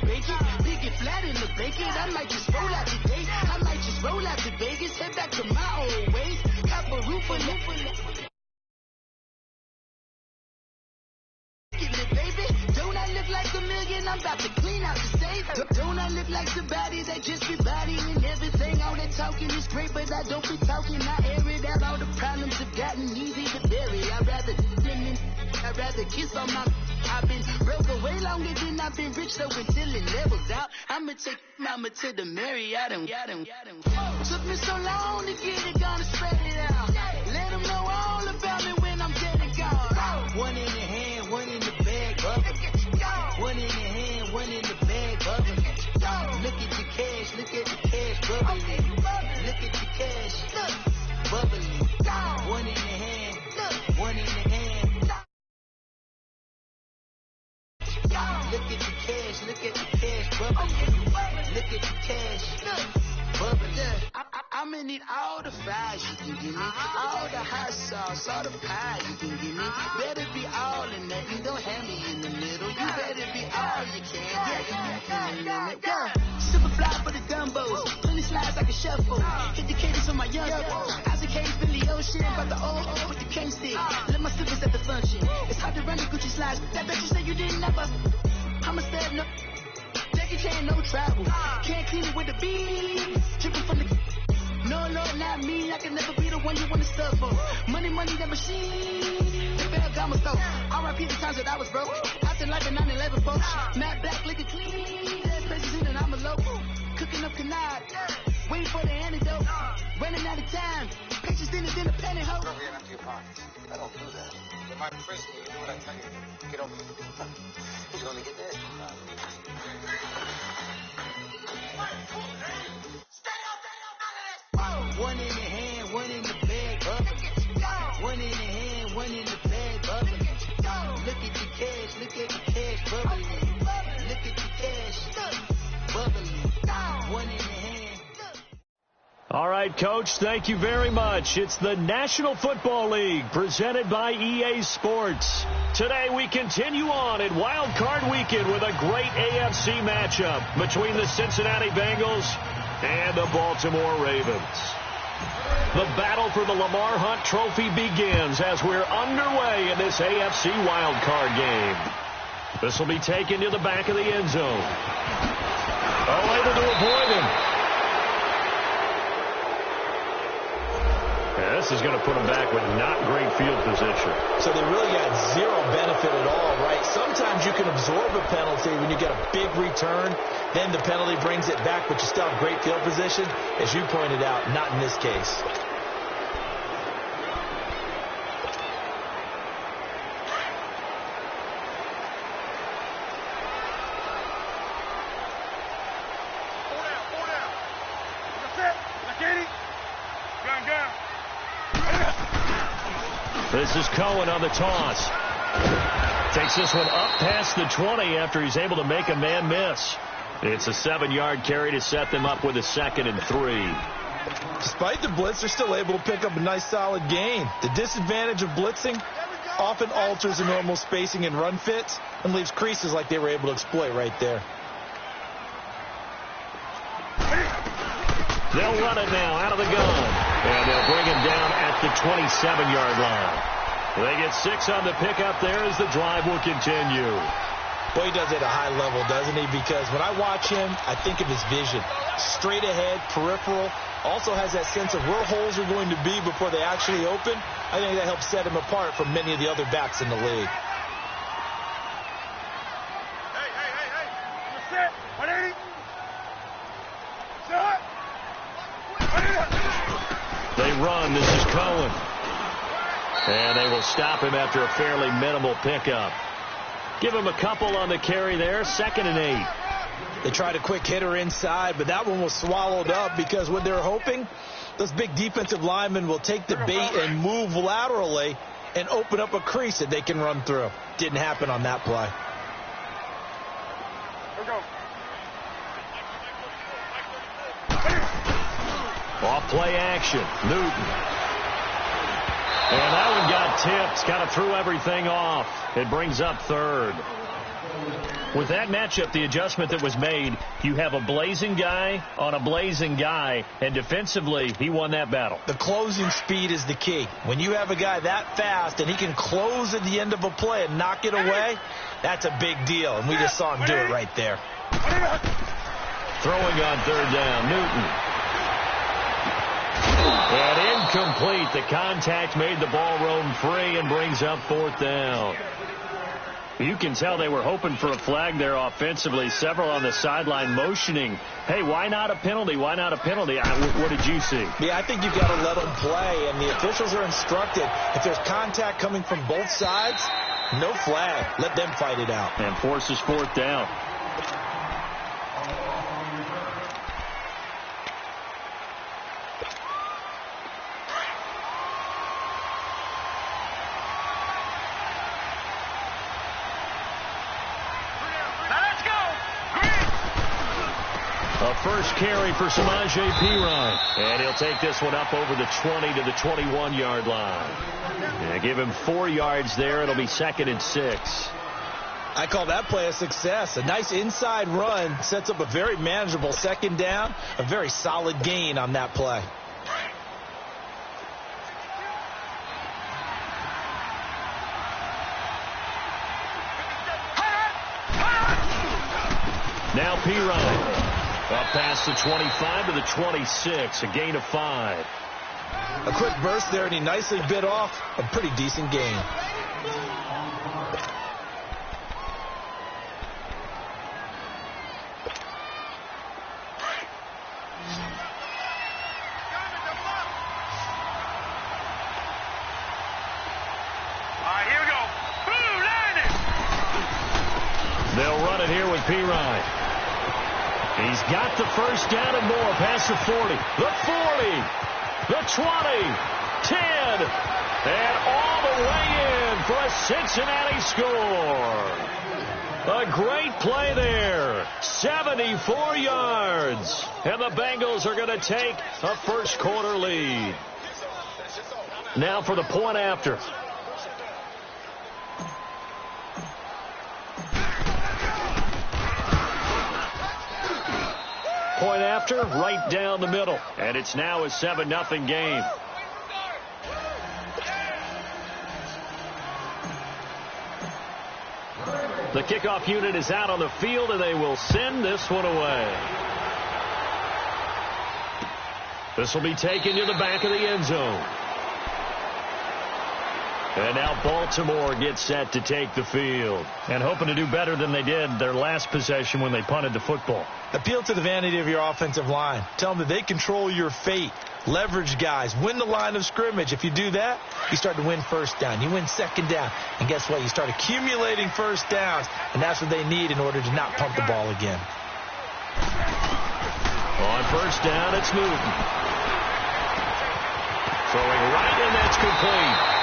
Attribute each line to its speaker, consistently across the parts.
Speaker 1: bacon. Big it flat in the bacon. I might just roll out today. I might just roll out to Vegas. Head back to my old ways. Cop a roof for baby. Don't I look like a million? I'm about to clean out the safe. Don't I look like somebody that just be bodying everything? All that talking is great, but I don't be talking. I air it out. All the problems have gotten easy to bury. I'd rather kiss on my. I've been broke away longer than I've been rich, so until it levels out, I'ma take mama to the Marriott and took me so long to get it, gonna spread it out. Let them know all about me when I'm dead and gone. One in the hand, one in the bag, bubba. One in the hand, one in the bag, bubba. Look at the cash, bubbly. Look at the cash, bubbly. One in the hand, one in the hand. Look at the cash, bubbly. Look at the cash, bubbly. I'ma need all the fries you can give me, all the hot sauce, all the pie you can give me. Better be all in that, you don't have me in the middle. You better be all you can. Yeah. Super fly for the gumbos, plenty slides like a shuffle. Hit the cadence on my young Isaac Hayes, Billy Ocean, but the old with the cane stick. Let my slippers at the function. It's hard to run the Gucci slides. That bet you say you didn't never. I'm a stab, no. Jackie Chan, no travel. Can't clean it with the beat. Dripping from the. No, Lord, not me. I can never be the one you wanna stuff for. Money, that machine. The bell got my stove. R.I.P. the times that I was broke. I said like a 9/11 folks. Matte black, liquor clean. There's places in and I'm a local. Cooking up canard. Waiting for the antidote. Running out of time. Patience thinner than a pantyhose.
Speaker 2: Over here into your pockets. I don't do that. You might frisk me. You do what I tell you. Get over here. He's gonna get that.
Speaker 1: One in the hand, one in the bag, bubba. One in the hand, one in the bag, bubba. Look at the cash, bubbly. Look at the cash, bubbly. One in the hand.
Speaker 3: All right, Coach, thank you very much. It's the National Football League presented by EA Sports. Today we continue on in Wild Card Weekend with a great AFC matchup between the Cincinnati Bengals and the Baltimore Ravens. The battle for the Lamar Hunt Trophy begins as we're underway in this AFC Wild Card game. This will be taken to the back of the end zone. Able to avoid him. Yeah, this is going to put them back with not great field position.
Speaker 4: So they really got zero benefit at all, right? Sometimes you can absorb a penalty when you get a big return. Then the penalty brings it back, but you still have great field position. As you pointed out, not in this case.
Speaker 3: This is Cohen on the toss. Takes this one up past the 20 after he's able to make a man miss. It's a 7-yard carry to set them up with a 2nd and 3.
Speaker 4: Despite the blitz, they're still able to pick up a nice solid gain. The disadvantage of blitzing often alters the normal spacing and run fits and leaves creases like they were able to exploit right there.
Speaker 3: They'll run it now out of the gun. And they'll bring him down at the 27-yard line. They get 6 on the pickup there as the drive will continue.
Speaker 4: Boy, he does it at a high level, doesn't he? Because when I watch him, I think of his vision. Straight ahead, peripheral. Also has that sense of where holes are going to be before they actually open. I think that helps set him apart from many of the other backs in the league.
Speaker 5: Hey. You're set. 180. Set.
Speaker 3: They run. This is Cohen. And they will stop him after a fairly minimal pickup. Give him a couple on the carry there. 2nd and 8.
Speaker 4: They tried a quick hitter inside, but that one was swallowed up because what they're hoping, those big defensive linemen will take the bait and move laterally and open up a crease that they can run through. Didn't happen on that play.
Speaker 3: Off play action. Newton. And that one got tipped. Kind of threw everything off. It brings up 3rd. With that matchup, the adjustment that was made, you have a blazing guy on a blazing guy, and defensively, he won that battle.
Speaker 4: The closing speed is the key. When you have a guy that fast and he can close at the end of a play and knock it away, that's a big deal, and we just saw him do it right there.
Speaker 3: Throwing on third down, Newton. And incomplete. The contact made the ball roam free and brings up fourth down. You can tell they were hoping for a flag there offensively. Several on the sideline motioning, hey, why not a penalty? Why not a penalty? What did you see?
Speaker 4: Yeah, I think you've got to let them play, and the officials are instructed. If there's contact coming from both sides, no flag. Let them fight it out.
Speaker 3: And forces fourth down. First carry for Samaje Perine. And he'll take this one up over the 20 to the 21-yard line. Yeah, give him 4 yards there. It'll be 2nd and 6.
Speaker 4: I call that play a success. A nice inside run sets up a very manageable second down. A very solid gain on that play.
Speaker 3: Now Perine. Up past the 25 to the 26, a gain of 5.
Speaker 4: A quick burst there, and he nicely bit off a pretty decent gain.
Speaker 5: All right, here we go. Boom, landed.
Speaker 3: They'll run it here with Perine. He's got the first down and more past the 40, the 40, the 20, 10, and all the way in for a Cincinnati score. A great play there, 74 yards, and the Bengals are going to take a first quarter lead. Now for the point after. Point after, right down the middle. And it's now a 7-0 game. The kickoff unit is out on the field, and they will send this one away. This will be taken to the back of the end zone. And now Baltimore gets set to take the field. And hoping to do better than they did their last possession when they punted the football.
Speaker 4: Appeal to the vanity of your offensive line. Tell them that they control your fate. Leverage guys. Win the line of scrimmage. If you do that, you start to win first down. You win second down. And guess what? You start accumulating first downs. And that's what they need in order to not pump the ball again.
Speaker 3: On first down, it's Newton. Throwing right, and that's complete.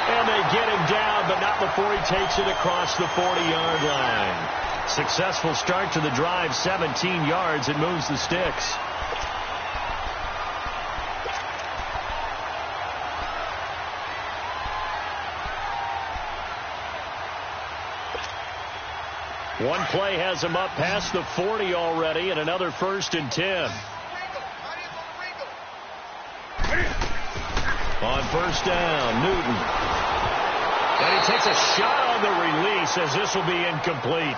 Speaker 3: And they get him down, but not before he takes it across the 40-yard line. Successful start to the drive, 17 yards. It moves the sticks. One play has him up past the 40 already, and another 1st and 10. On first down, Newton. And he takes a shot on the release as this will be incomplete.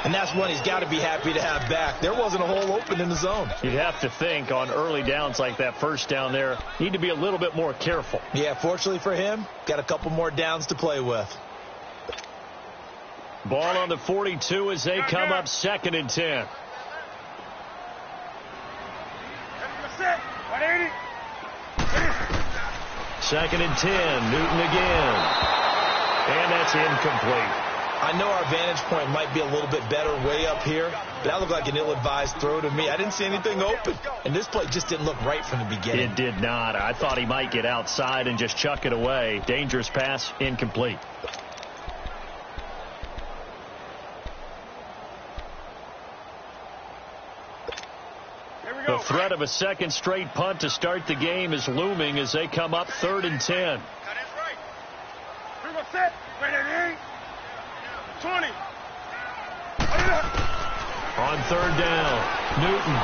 Speaker 4: And that's one he's got to be happy to have back. There wasn't a hole open in the zone.
Speaker 3: You'd have to think on early downs like that first down there, need to be a little bit more careful.
Speaker 4: Yeah, fortunately for him, got a couple more downs to play with.
Speaker 3: Ball on the 42 as they come up 2nd and 10. Second and 10, Newton again. And that's incomplete.
Speaker 4: I know our vantage point might be a little bit better way up here, but that looked like an ill-advised throw to me. I didn't see anything open, and this play just didn't look right from the beginning.
Speaker 3: It did not. I thought he might get outside and just chuck it away. Dangerous pass, incomplete. The threat of a second straight punt to start the game is looming as they come up 3rd and 10.
Speaker 5: 20.
Speaker 3: On third down, Newton.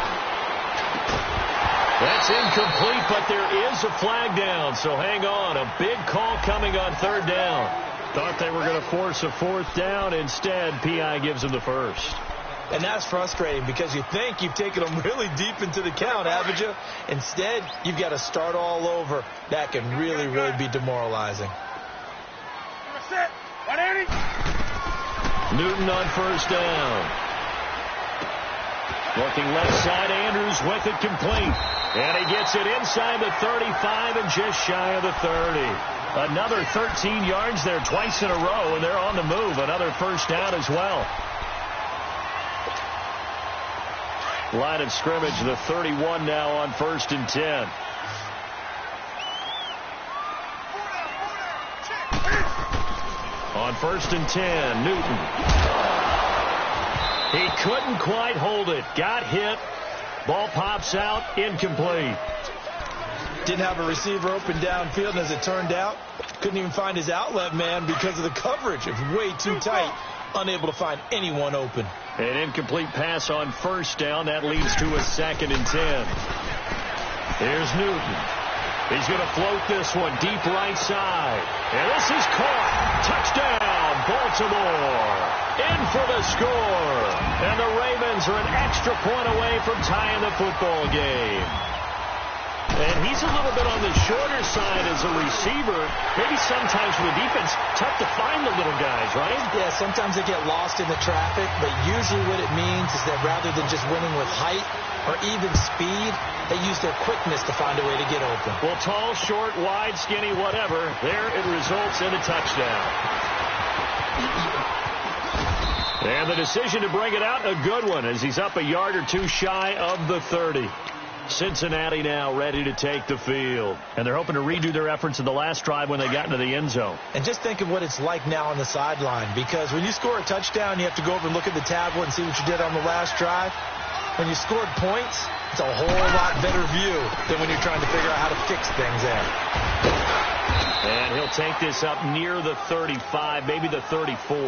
Speaker 3: That's incomplete, but there is a flag down, so hang on. A big call coming on third down. Thought they were going to force a fourth down. Instead, P.I. gives them the first.
Speaker 4: And that's frustrating because you think you've taken them really deep into the count, haven't you? Instead, you've got to start all over. That can really, really be demoralizing.
Speaker 3: Newton on first down. Looking left side, Andrews with it complete. And he gets it inside the 35 and just shy of the 30. Another 13 yards there twice in a row, and they're on the move. Another first down as well. Line of scrimmage, the 31 now on 1st and 10. On 1st and 10, Newton. He couldn't quite hold it. Got hit. Ball pops out. Incomplete.
Speaker 4: Didn't have a receiver open downfield, and as it turned out, couldn't even find his outlet man because of the coverage. It was way too tight. Unable to find anyone open.
Speaker 3: An incomplete pass on first down. That leads to a 2nd and 10. Here's Newton. He's going to float this one deep right side. And this is caught. Touchdown, Baltimore. In for the score. And the Ravens are an extra point away from tying the football game. And he's a little bit on the shorter side as a receiver. Maybe sometimes for the defense, tough to find the little guys, right?
Speaker 4: Yeah, sometimes they get lost in the traffic, but usually what it means is that rather than just winning with height or even speed, they use their quickness to find a way to get open.
Speaker 3: Well, tall, short, wide, skinny, whatever, there it results in a touchdown. And the decision to bring it out, a good one, as he's up a yard or two shy of the 30. Cincinnati now ready to take the field. And they're hoping to redo their efforts in the last drive when they got into the end zone.
Speaker 4: And just think of what it's like now on the sideline, because when you score a touchdown, you have to go over and look at the tablet and see what you did on the last drive. When you scored points, it's a whole lot better view than when you're trying to figure out how to fix things there.
Speaker 3: And he'll take this up near the 35, maybe the 34.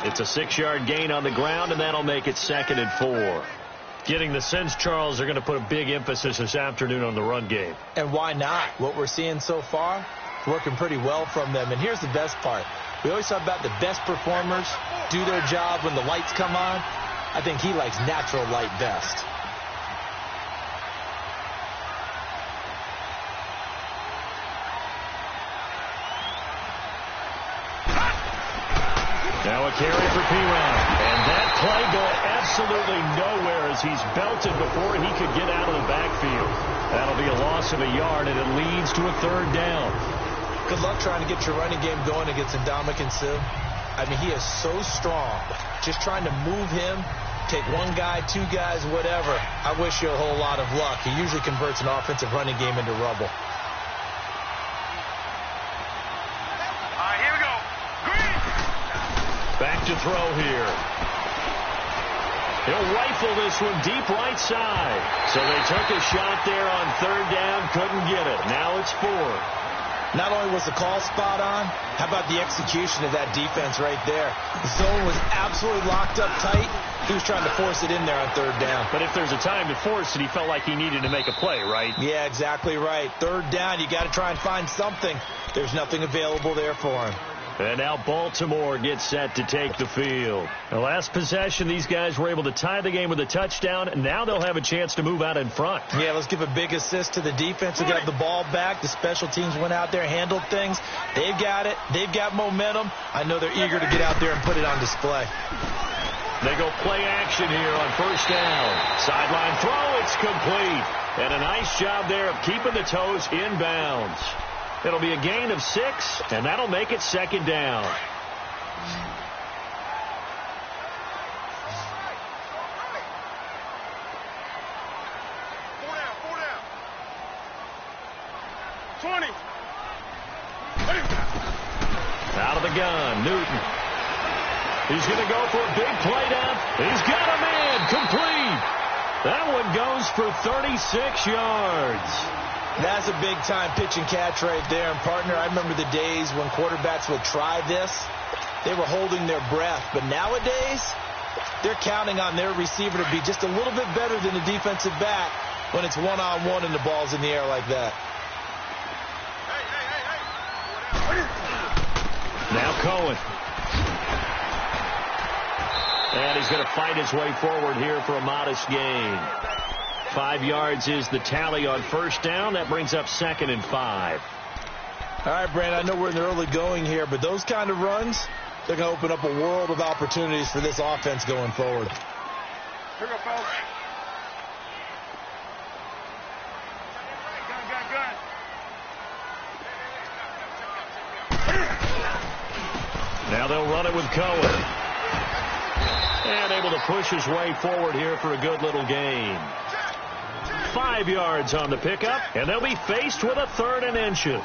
Speaker 3: It's a 6-yard gain on the ground, and that'll make it 2nd and 4. Getting the sense, Charles, they're going to put a big emphasis this afternoon on the run game.
Speaker 4: And why not? What we're seeing so far, working pretty well from them. And here's the best part. We always talk about the best performers do their job when the lights come on. I think he likes natural light best.
Speaker 3: Now a carry for P-Rod. And that play going absolutely nowhere as he's belted before he could get out of the backfield. That'll be a loss of a yard, and it leads to a 3rd down.
Speaker 4: Good luck trying to get your running game going against Ndamukong Suh. I mean, he is so strong. Just trying to move him, take one guy, two guys, whatever. I wish you a whole lot of luck. He usually converts an offensive running game into rubble.
Speaker 5: Here we go. Green.
Speaker 3: Back to throw here. He'll rifle this one deep right side. So they took a shot there on 3rd down, couldn't get it. Now it's 4.
Speaker 4: Not only was the call spot on, how about the execution of that defense right there? The zone was absolutely locked up tight. He was trying to force it in there on 3rd down.
Speaker 3: But if there's a time to force it, he felt like he needed to make a play, right?
Speaker 4: Yeah, exactly right. 3rd down, you got to try and find something. There's nothing available there for him.
Speaker 3: And now Baltimore gets set to take the field. The last possession, these guys were able to tie the game with a touchdown, and now they'll have a chance to move out in front.
Speaker 4: Yeah, let's give a big assist to the defense who got the ball back. The special teams went out there, handled things. They've got it. They've got momentum. I know they're eager to get out there and put it on display.
Speaker 3: They go play action here on 1st down. Sideline throw, it's complete. And a nice job there of keeping the toes inbounds. It'll be a gain of 6, and that'll make it 2nd down.
Speaker 5: Four down. 20.
Speaker 3: Out of the gun, Newton. He's going to go for a big play down. He's got a man, complete. That one goes for 36 yards.
Speaker 4: That's a big-time pitch and catch right there. And, partner, I remember the days when quarterbacks would try this. They were holding their breath. But nowadays, they're counting on their receiver to be just a little bit better than the defensive back when it's one-on-one and the ball's in the air like that.
Speaker 3: Now Cohen. And he's going to fight his way forward here for a modest gain. 5 yards is the tally on first down. That brings up 2nd and 5.
Speaker 4: All right, Brandon, I know we're in the early going here, but those kind of runs, they're going to open up a world of opportunities for this offense going forward.
Speaker 5: Here we go, folks.
Speaker 3: Now they'll run it with Cohen. And able to push his way forward here for a good little gain. 5 yards on the pickup, and they'll be faced with a 3rd and inches.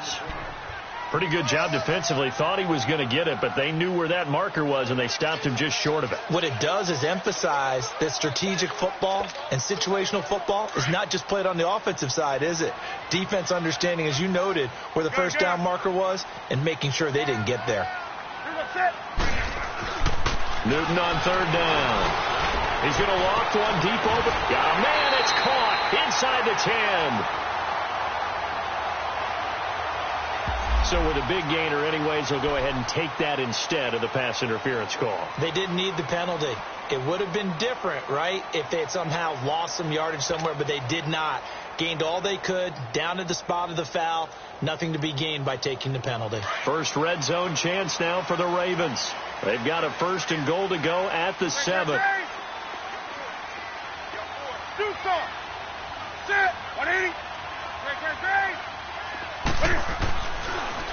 Speaker 3: Pretty good job defensively. Thought he was going to get it, but they knew where that marker was, and they stopped him just short of it.
Speaker 4: What it does is emphasize that strategic football and situational football is not just played on the offensive side, is it? Defense understanding, as you noted, where the first down marker was and making sure they didn't get there.
Speaker 3: Newton on 3rd down. He's going to lock one deep over. Yeah, man, it's caught inside the 10. So with a big gainer anyways, they'll go ahead and take that instead of the pass interference call.
Speaker 4: They didn't need the penalty. It would have been different, right, if they had somehow lost some yardage somewhere, but they did not. Gained all they could, down at the spot of the foul. Nothing to be gained by taking the penalty.
Speaker 3: First red zone chance now for the Ravens. They've got a 1st and goal to go at the 7.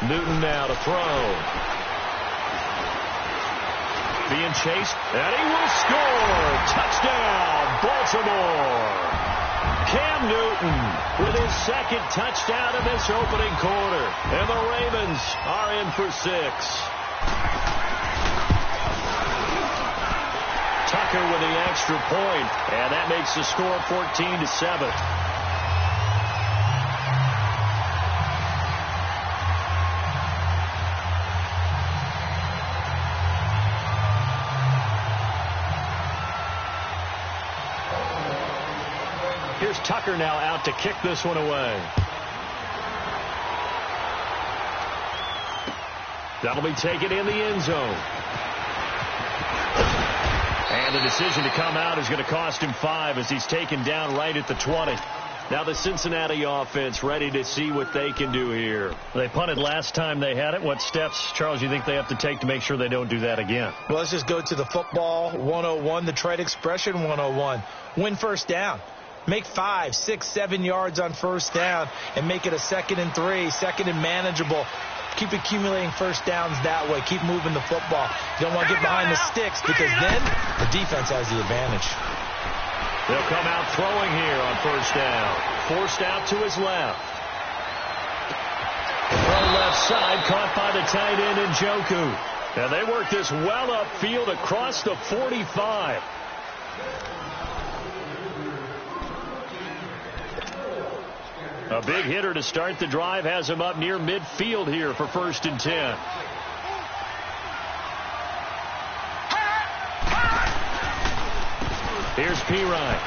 Speaker 3: Newton now to throw. Being chased, and he will score. Touchdown, Baltimore. Cam Newton with his 2nd touchdown in this opening quarter. And the Ravens are in for 6. Tucker with the extra point, and that makes the score 14-7. Here's Tucker now out to kick this one away. That'll be taken in the end zone. And the decision to come out is going to cost him 5 as he's taken down right at the 20. Now the Cincinnati offense ready to see what they can do here. They punted last time they had it. What steps, Charles, you think they have to take to make sure they don't do that again?
Speaker 4: Well, let's just go to the football 101, the trade expression 101. Win first down. Make 5, 6, 7 yards on first down and make it a 2nd and 3, 2nd and manageable. Keep accumulating first downs that way. Keep moving the football. You don't want to get behind the sticks because then the defense has the advantage.
Speaker 3: They'll come out throwing here on first down. Forced out to his left. Throw left side, caught by the tight end Njoku. And they work this well upfield across the 45. A big hitter to start the drive has him up near midfield here for 1st and 10. Here's Pirine.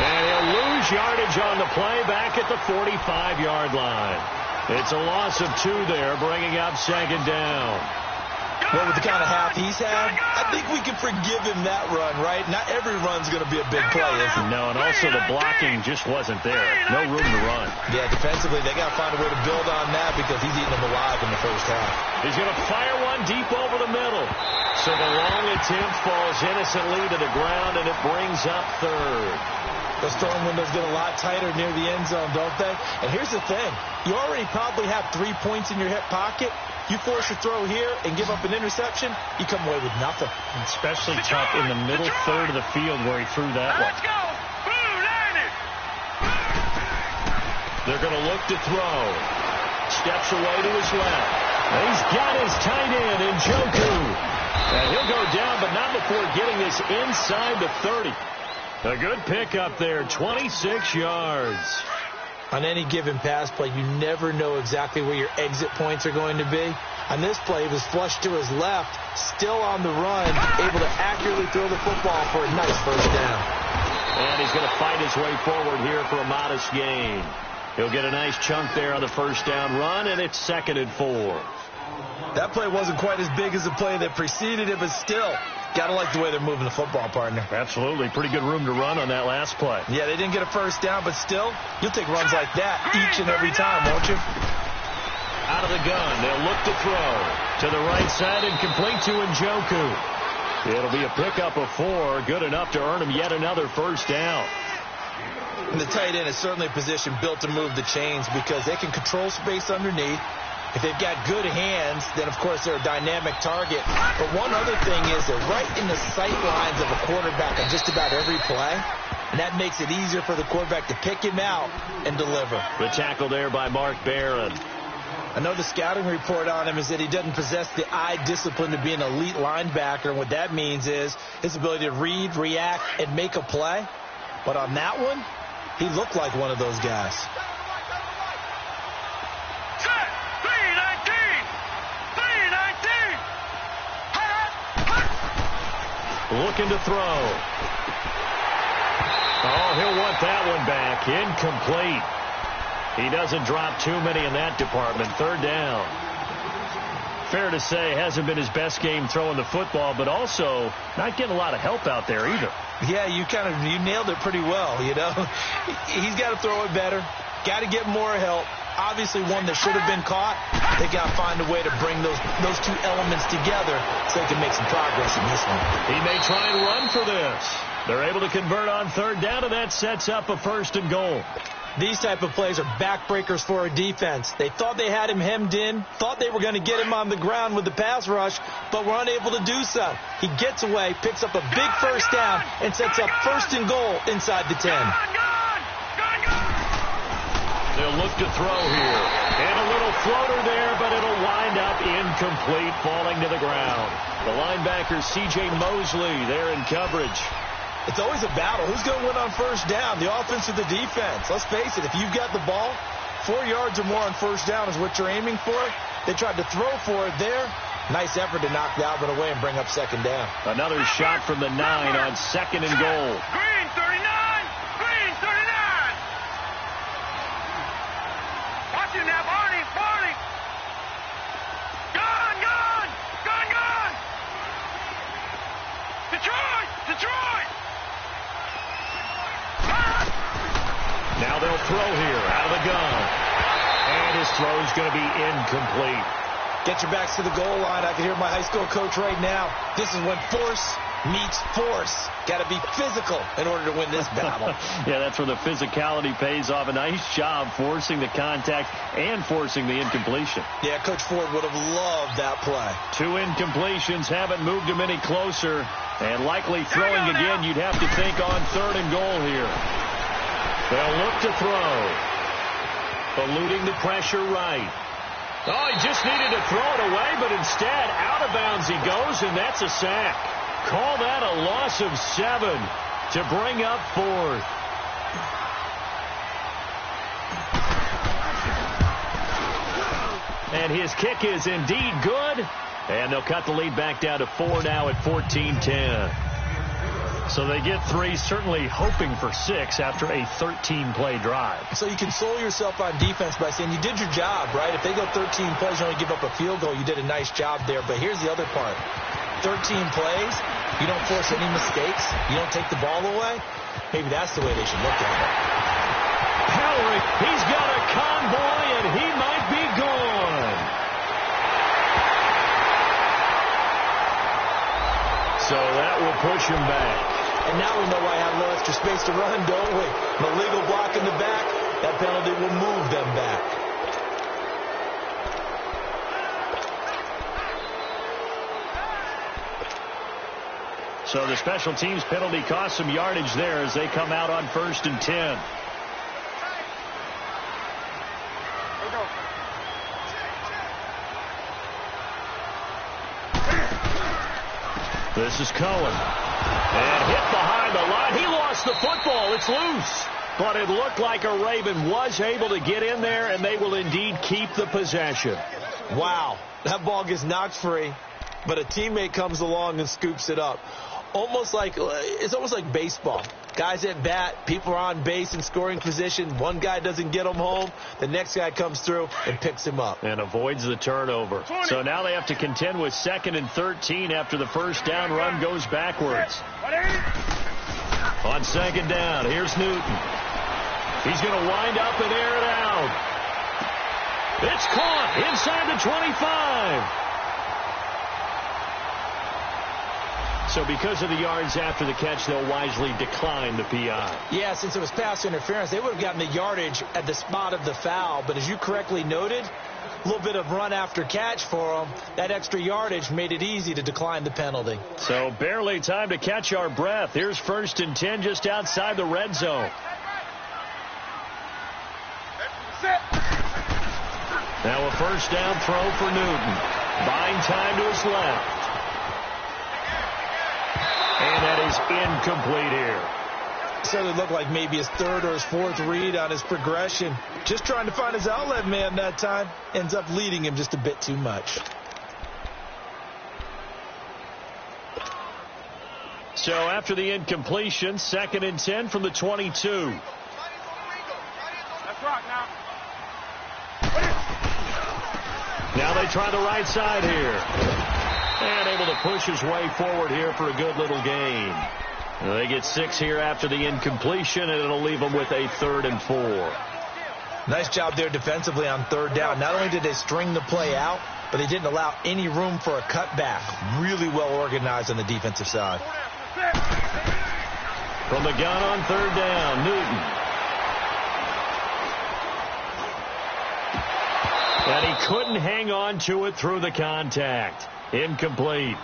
Speaker 3: And he'll lose yardage on the play back at the 45-yard line. It's a loss of 2 there, bringing up 2nd down.
Speaker 4: Well, with the kind of half he's had, I think we can forgive him that run, right? Not every run's going to be a big play, is it?
Speaker 3: No, and also the blocking just wasn't there. No room to run.
Speaker 4: Yeah, defensively, they got to find a way to build on that because he's eating them alive in the first half.
Speaker 3: He's going to fire one deep over the middle. So the long attempt falls innocently to the ground, and it brings up 3rd.
Speaker 4: Those throwing windows get a lot tighter near the end zone, don't they? And here's the thing. You already probably have 3 points in your hip pocket. You force a throw here and give up an interception, you come away with nothing.
Speaker 3: Especially tough in the middle 3rd of the field where he threw that one.
Speaker 5: Let's go. Boom, landed.
Speaker 3: They're going to look to throw. Steps away to his left. He's got his tight end, Njoku. And he'll go down, but not before getting this inside the 30. A good pickup there, 26 yards.
Speaker 4: On any given pass play, you never know exactly where your exit points are going to be. On this play, he was flushed to his left, still on the run, able to accurately throw the football for a nice first down.
Speaker 3: And he's going to fight his way forward here for a modest gain. He'll get a nice chunk there on the first down run, and it's 2nd and 4.
Speaker 4: That play wasn't quite as big as the play that preceded it, but still, got to like the way they're moving the football, partner.
Speaker 3: Absolutely. Pretty good room to run on that last play.
Speaker 4: Yeah, they didn't get a first down, but still, you'll take runs like that each and every time, won't you?
Speaker 3: Out of the gun, they'll look to throw. To the right side and complete to Njoku. It'll be a pickup of 4, good enough to earn him yet another first down.
Speaker 4: And the tight end is certainly a position built to move the chains because they can control space underneath. If they've got good hands, then, of course, they're a dynamic target. But one other thing is they're right in the sight lines of a quarterback on just about every play, and that makes it easier for the quarterback to pick him out and deliver.
Speaker 3: The tackle there by Mark Barron.
Speaker 4: I know the scouting report on him is that he doesn't possess the eye discipline to be an elite linebacker, and what that means is his ability to read, react, and make a play. But on that one, he looked like one of those guys.
Speaker 3: Looking to throw. Oh, he'll want that one back. Incomplete. He doesn't drop too many in that department. 3rd down. Fair to say, hasn't been his best game throwing the football, but also not getting a lot of help out there either.
Speaker 4: Yeah, you nailed it pretty well, you know. He's got to throw it better. Got to get more help. Obviously one that should have been caught. They got to find a way to bring those two elements together so they can make some progress in this one.
Speaker 3: He may try and run for this. They're able to convert on 3rd down, and that sets up a 1st and goal.
Speaker 4: These type of plays are backbreakers for a defense. They thought they had him hemmed in, thought they were going to get him on the ground with the pass rush, but were unable to do so. He gets away, picks up a big first down, and sets up 1st and goal inside the 10.
Speaker 3: They'll look to throw here. And a little floater there, but it'll wind up incomplete, falling to the ground. The linebacker, C.J. Mosley, there in coverage.
Speaker 4: It's always a battle. Who's going to win on first down, the offense or the defense? Let's face it, if you've got the ball, 4 yards or more on first down is what you're aiming for. They tried to throw for it there. Nice effort to knock that one away and bring up 2nd down.
Speaker 3: Another shot from the 9 on 2nd and goal.
Speaker 5: Green 39! Green 39! Watch him now, Barney! Barney! Gone! Gone! Gone! Gone! Detroit! Detroit!
Speaker 3: Now they'll throw here out of the gun. And his throw's going to be incomplete.
Speaker 4: Get your backs to the goal line. I can hear my high school coach right now. This is when force meets force. Got to be physical in order to win this battle.
Speaker 3: Yeah, that's where the physicality pays off. A nice job forcing the contact and forcing the incompletion.
Speaker 4: Yeah, Coach Ford would have loved that play.
Speaker 3: 2 incompletions haven't moved him any closer. And likely throwing again, you'd have to think on 3rd and goal here. They'll look to throw. Eluding the pressure right. Oh, he just needed to throw it away, but instead, out of bounds he goes, and that's a sack. Call that a loss of 7 to bring up 4th. And his kick is indeed good, and they'll cut the lead back down to 4 now at 14-10. So they get 3, certainly hoping for 6 after a 13-play drive.
Speaker 4: So you console yourself on defense by saying you did your job, right? If they go 13 plays, you only give up a field goal, you did a nice job there. But here's the other part. 13 plays, you don't force any mistakes, you don't take the ball away. Maybe that's the way they should look at it.
Speaker 3: Hillary, he's got a convoy, and he might be gone. So that will push him back.
Speaker 4: And now we know why I have a little extra space to run, don't we? An illegal block in the back, that penalty will move them back.
Speaker 3: So the special teams penalty cost some yardage there as they come out on 1st and 10. This is Cohen. And hit behind the line. He lost the football. It's loose. But it looked like a Raven was able to get in there, and they will indeed keep the possession.
Speaker 4: Wow, that ball gets knocked free, but a teammate comes along and scoops it up. It's almost like baseball. Guys at bat, people are on base in scoring position. One guy doesn't get him home. The next guy comes through and picks him up.
Speaker 3: And avoids the turnover. So now they have to contend with 2nd and 13 after the first down run goes backwards. On 2nd down, here's Newton. He's going to wind up and air it out. It's caught inside the 25. So because of the yards after the catch, they'll wisely decline the PI.
Speaker 4: Yeah, since it was pass interference, they would have gotten the yardage at the spot of the foul. But as you correctly noted, a little bit of run after catch for them. That extra yardage made it easy to decline the penalty.
Speaker 3: So barely time to catch our breath. Here's 1st and 10 just outside the red zone. Now a first down throw for Newton. Buying time to his left. And that is incomplete here.
Speaker 4: So it looked like maybe his 3rd or his 4th read on his progression. Just trying to find his outlet man that time. Ends up leading him just a bit too much.
Speaker 3: So after the incompletion, 2nd and 10 from the 22.
Speaker 5: Let's rock now.
Speaker 3: Now they try the right side here. And able to push his way forward here for a good little gain. They get 6 here after the incompletion, and it'll leave them with a 3rd and 4.
Speaker 4: Nice job there defensively on 3rd down. Not only did they string the play out, but they didn't allow any room for a cutback. Really well organized on the defensive side.
Speaker 3: From the gun on 3rd down, Newton. And he couldn't hang on to it through the contact. Incomplete.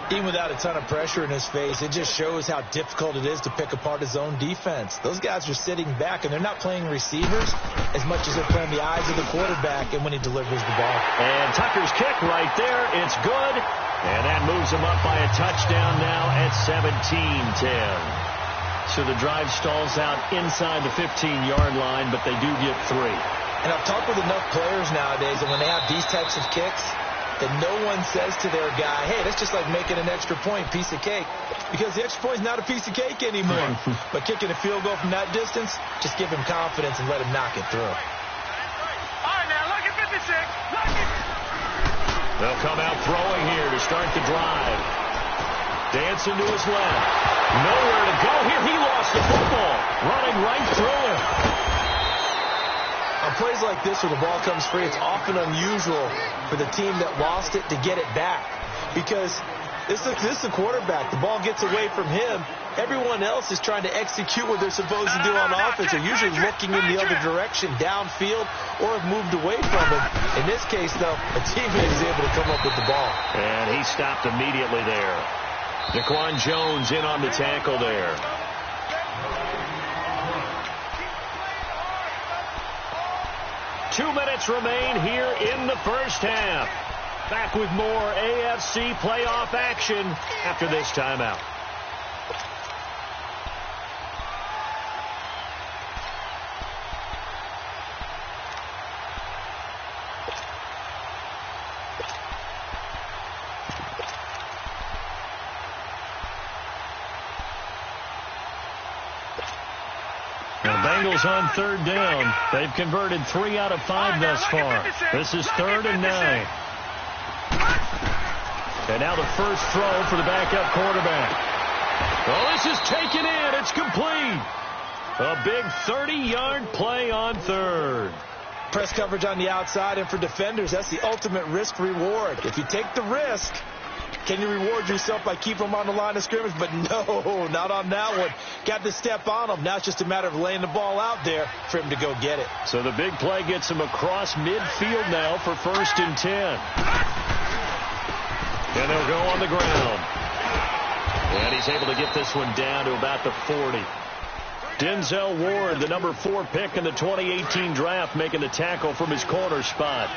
Speaker 4: Even without a ton of pressure in his face, it just shows how difficult it is to pick apart his own defense. Those guys are sitting back, and they're not playing receivers as much as they're playing the eyes of the quarterback and when he delivers the ball.
Speaker 3: And Tucker's kick right there. It's good. And that moves him up by a touchdown now at 17-10. So the drive stalls out inside the 15-yard line, but they do get 3.
Speaker 4: And I've talked with enough players nowadays, and when they have these types of kicks, that no one says to their guy, hey, that's just like making an extra point, piece of cake. Because the extra point is not a piece of cake anymore. But kicking a field goal from that distance, just give him confidence and let him knock it through.
Speaker 5: All right, now, look at 56. Look it.
Speaker 3: They'll come out throwing here to start the drive. Dancing to his left. Nowhere to go here. He lost the football. Running right through him.
Speaker 4: On plays like this where the ball comes free, it's often unusual for the team that lost it to get it back. Because this is the quarterback. The ball gets away from him. Everyone else is trying to execute what they're supposed to do on offense. They're usually looking in the other direction, downfield, or have moved away from him. In this case, though, a teammate is able to come up with the ball.
Speaker 3: And he stopped immediately there. Daquan Jones in on the tackle there. Two minutes remain here in the first half. Back with more AFC playoff action after this timeout. Bengals on 3rd down. They've converted 3 out of 5 thus far. This is 3rd and 9. And now the first throw for the backup quarterback. Oh, this is taken in. It's complete. A big 30-yard play on 3rd.
Speaker 4: Press coverage on the outside, and for defenders, that's the ultimate risk reward. If you take the risk, can you reward yourself by keeping them on the line of scrimmage? But no, not on that one. Got to step on them. Now it's just a matter of laying the ball out there for him to go get it.
Speaker 3: So the big play gets him across midfield now for 1st and 10. And they'll go on the ground. And he's able to get this one down to about the 40. Denzel Ward, the number 4 pick in the 2018 draft, making the tackle from his corner spot.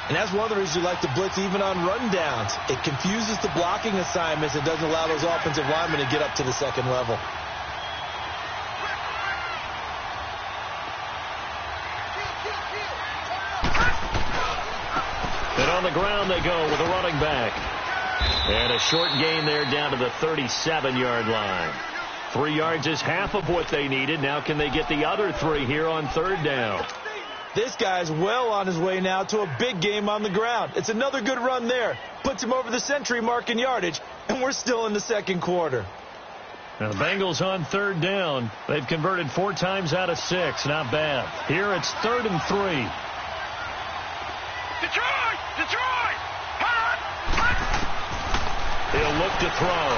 Speaker 4: And that's one of the reasons you like to blitz even on rundowns. It confuses the blocking assignments. It doesn't allow those offensive linemen to get up to the second level.
Speaker 3: And on the ground they go with a running back. And a short gain there down to the 37-yard line. 3 yards is half of what they needed. Now can they get the other 3 here on third down?
Speaker 4: This guy's well on his way now to a big game on the ground. It's another good run there. Puts him over the century mark in yardage, and we're still in the second quarter.
Speaker 3: Now the Bengals on third down. They've converted 4 times out of 6. Not bad. Here it's 3rd and 3.
Speaker 5: Detroit! Detroit! Hot!
Speaker 3: He'll look to throw.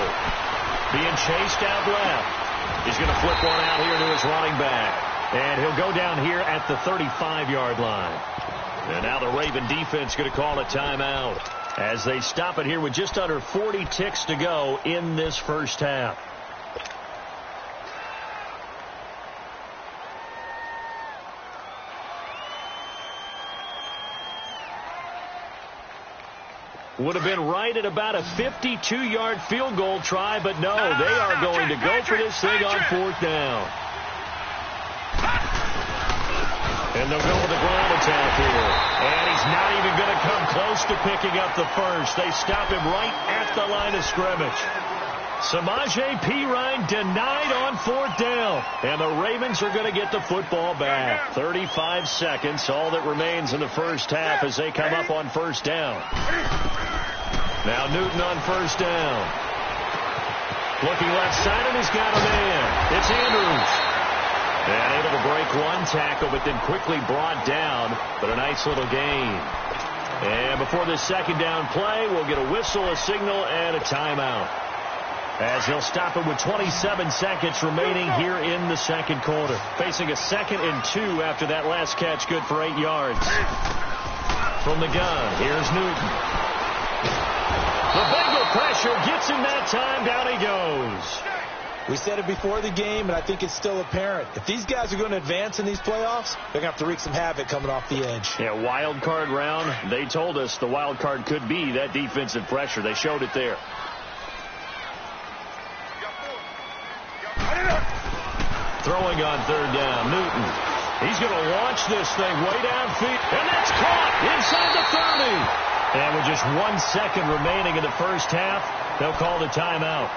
Speaker 3: Being chased out left. He's going to flip one out here to his running back. And he'll go down here at the 35-yard line. And now the Raven defense going to call a timeout as they stop it here with just under 40 ticks to go in this first half. Would have been right at about a 52-yard field goal try, but no, they are going to go for this thing on 4th down. And they'll go with the ground attack here. And he's not even going to come close to picking up the first. They stop him right at the line of scrimmage. Samaje Perine denied on 4th down. And the Ravens are going to get the football back. 35 seconds, all that remains in the first half as they come up on 1st down. Now Newton on 1st down. Looking left side, and he's got a man. It's Andrews. And able to break one tackle, but then quickly brought down. But a nice little gain. And before this 2nd down play, we'll get a whistle, a signal, and a timeout. As he'll stop it with 27 seconds remaining here in the 2nd quarter. Facing a 2nd and 2 after that last catch, good for 8 yards. From the gun, here's Newton. The Bengal pressure gets him that time. Down he goes.
Speaker 4: We said it before the game, and I think it's still apparent. If these guys are going to advance in these playoffs, they're going to have to wreak some havoc coming off the edge.
Speaker 3: Yeah, wild card round. They told us the wild card could be that defensive pressure. They showed it there. Throwing on 3rd down, Newton. He's going to launch this thing way downfield, and that's caught inside the 30. And with just 1 second remaining in the first half, they'll call the timeout.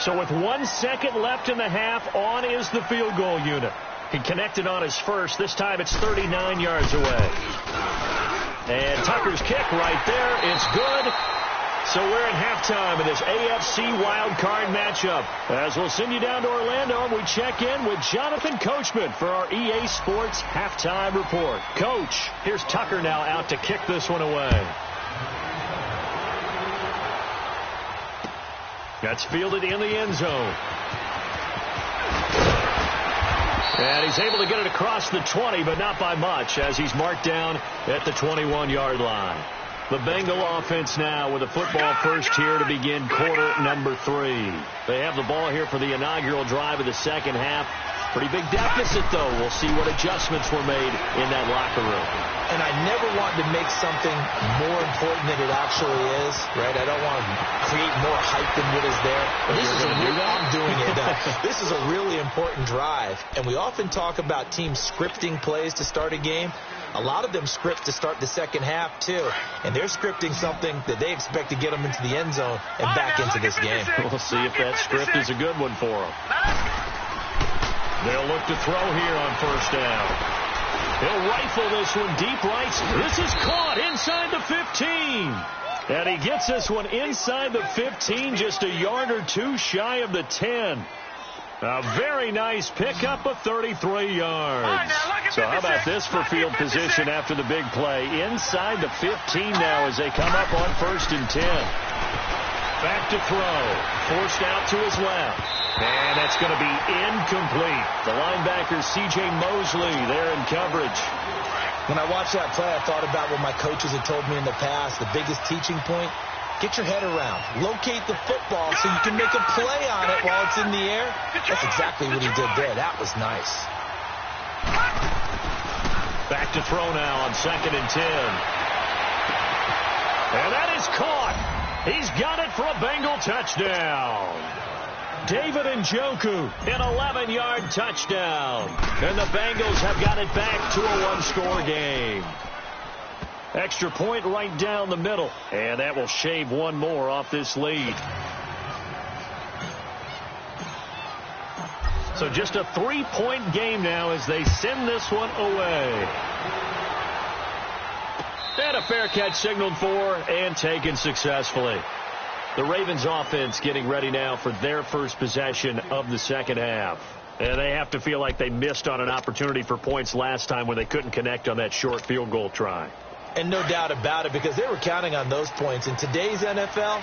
Speaker 3: So with 1 second left in the half, on is the field goal unit. He connected on his first. This time it's 39 yards away. And Tucker's kick right there. It's good. So we're in halftime of this AFC wildcard matchup. As we'll send you down to Orlando, and we check in with Jonathan Coachman for our EA Sports halftime report. Coach, here's Tucker now out to kick this one away. That's fielded in the end zone. And he's able to get it across the 20, but not by much, as he's marked down at the 21-yard line. The Bengal offense now with a football first here to begin quarter number 3. They have the ball here for the inaugural drive of the second half. Pretty big deficit, though. We'll see what adjustments were made in that locker room.
Speaker 4: And I never want to make something more important than it actually is, right? I don't want to create more hype than what is there. But this is I'm doing it. This is a really important drive. And we often talk about teams scripting plays to start a game. A lot of them script to start the second half, too. And they're scripting something that they expect to get them into the end zone and back into this game.
Speaker 3: We'll see if that script is a good one for them. They'll look to throw here on first down. He'll rifle this one deep right. This is caught inside the 15. And he gets this one inside the 15, just a yard or two shy of the 10. A very nice pickup of 33 yards. So how about this for field position after the big play? Inside the 15 now as they come up on 1st and 10. Back to throw. Forced out to his left. And that's going to be incomplete. The linebacker, C.J. Mosley, there in coverage.
Speaker 4: When I watched that play, I thought about what my coaches had told me in the past. The biggest teaching point, get your head around. Locate the football so you can make a play on it while it's in the air. That's exactly what he did there. That was nice.
Speaker 3: Back to throw now on 2nd and 10. And that is caught. He's got it for a Bengal touchdown. David Njoku, an 11-yard touchdown. And the Bengals have got it back to a one-score game. Extra point right down the middle. And that will shave one more off this lead. So just a 3-point game now as they send this one away. And a fair catch signaled for and taken successfully. The Ravens offense getting ready now for their first possession of the second half. And they have to feel like they missed on an opportunity for points last time when they couldn't connect on that short field goal try.
Speaker 4: And no doubt about it, because they were counting on those points. In today's NFL,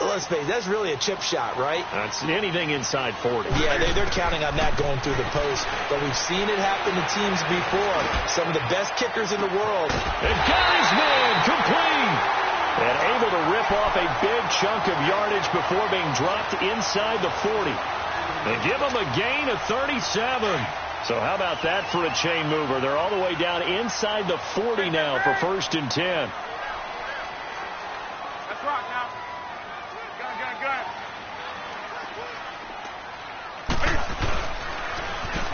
Speaker 4: let's face it, that's really a chip shot, right?
Speaker 3: That's anything inside 40.
Speaker 4: Yeah, they're counting on that going through the post. But we've seen it happen to teams before. Some of the best kickers in the world.
Speaker 3: And got his man complete. And able to rip off a big chunk of yardage before being dropped inside the 40. They give him a gain of 37. So how about that for a chain mover? They're all the way down inside the 40 now for 1st and 10.
Speaker 5: Let's rock now. Gun.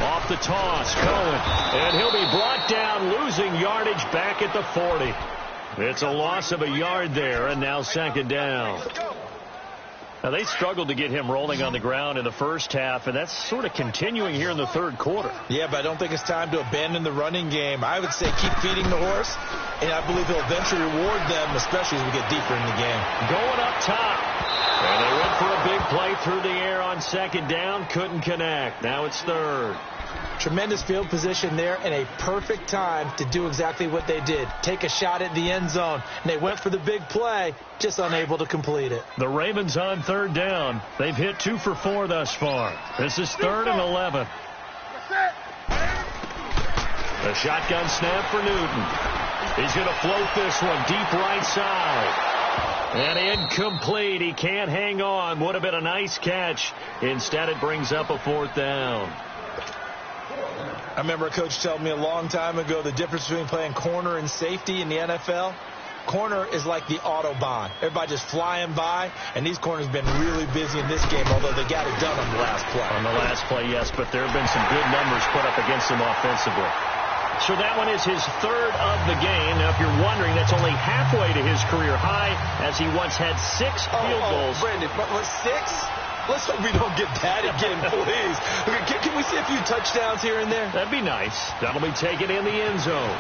Speaker 3: Off the toss, Cohen. And he'll be brought down, losing yardage back at the 40. It's a loss of a yard there, and now 2nd down. Now, they struggled to get him rolling on the ground in the first half, and that's sort of continuing here in the third quarter.
Speaker 4: Yeah, but I don't think it's time to abandon the running game. I would say keep feeding the horse, and I believe he'll eventually reward them, especially as we get deeper in the game.
Speaker 3: Going up top. And they went for a big play through the air on 2nd down. Couldn't connect. Now it's 3rd.
Speaker 4: Tremendous field position there and a perfect time to do exactly what they did. Take a shot at the end zone. And they went for the big play, just unable to complete it.
Speaker 3: The Ravens on 3rd down. They've hit 2 for 4 thus far. This is 3rd and 11. A shotgun snap for Newton. He's going to float this one deep right side. And incomplete. He can't hang on. Would have been a nice catch. Instead, it brings up a 4th down.
Speaker 4: I remember a coach telling me a long time ago the difference between playing corner and safety in the NFL. Corner is like the Autobahn. Everybody just flying by, and these corners have been really busy in this game, although they got it done on the last play.
Speaker 3: On the last play, yes, but there have been some good numbers put up against them offensively. So that one is his 3rd of the game. Now, if you're wondering, that's only halfway to his career high, as he once had 6 field goals.
Speaker 4: Brandon, but 6? Let's hope we don't get that again, please. Can we see a few touchdowns here and there?
Speaker 3: That'd be nice. That'll be taken in the end zone.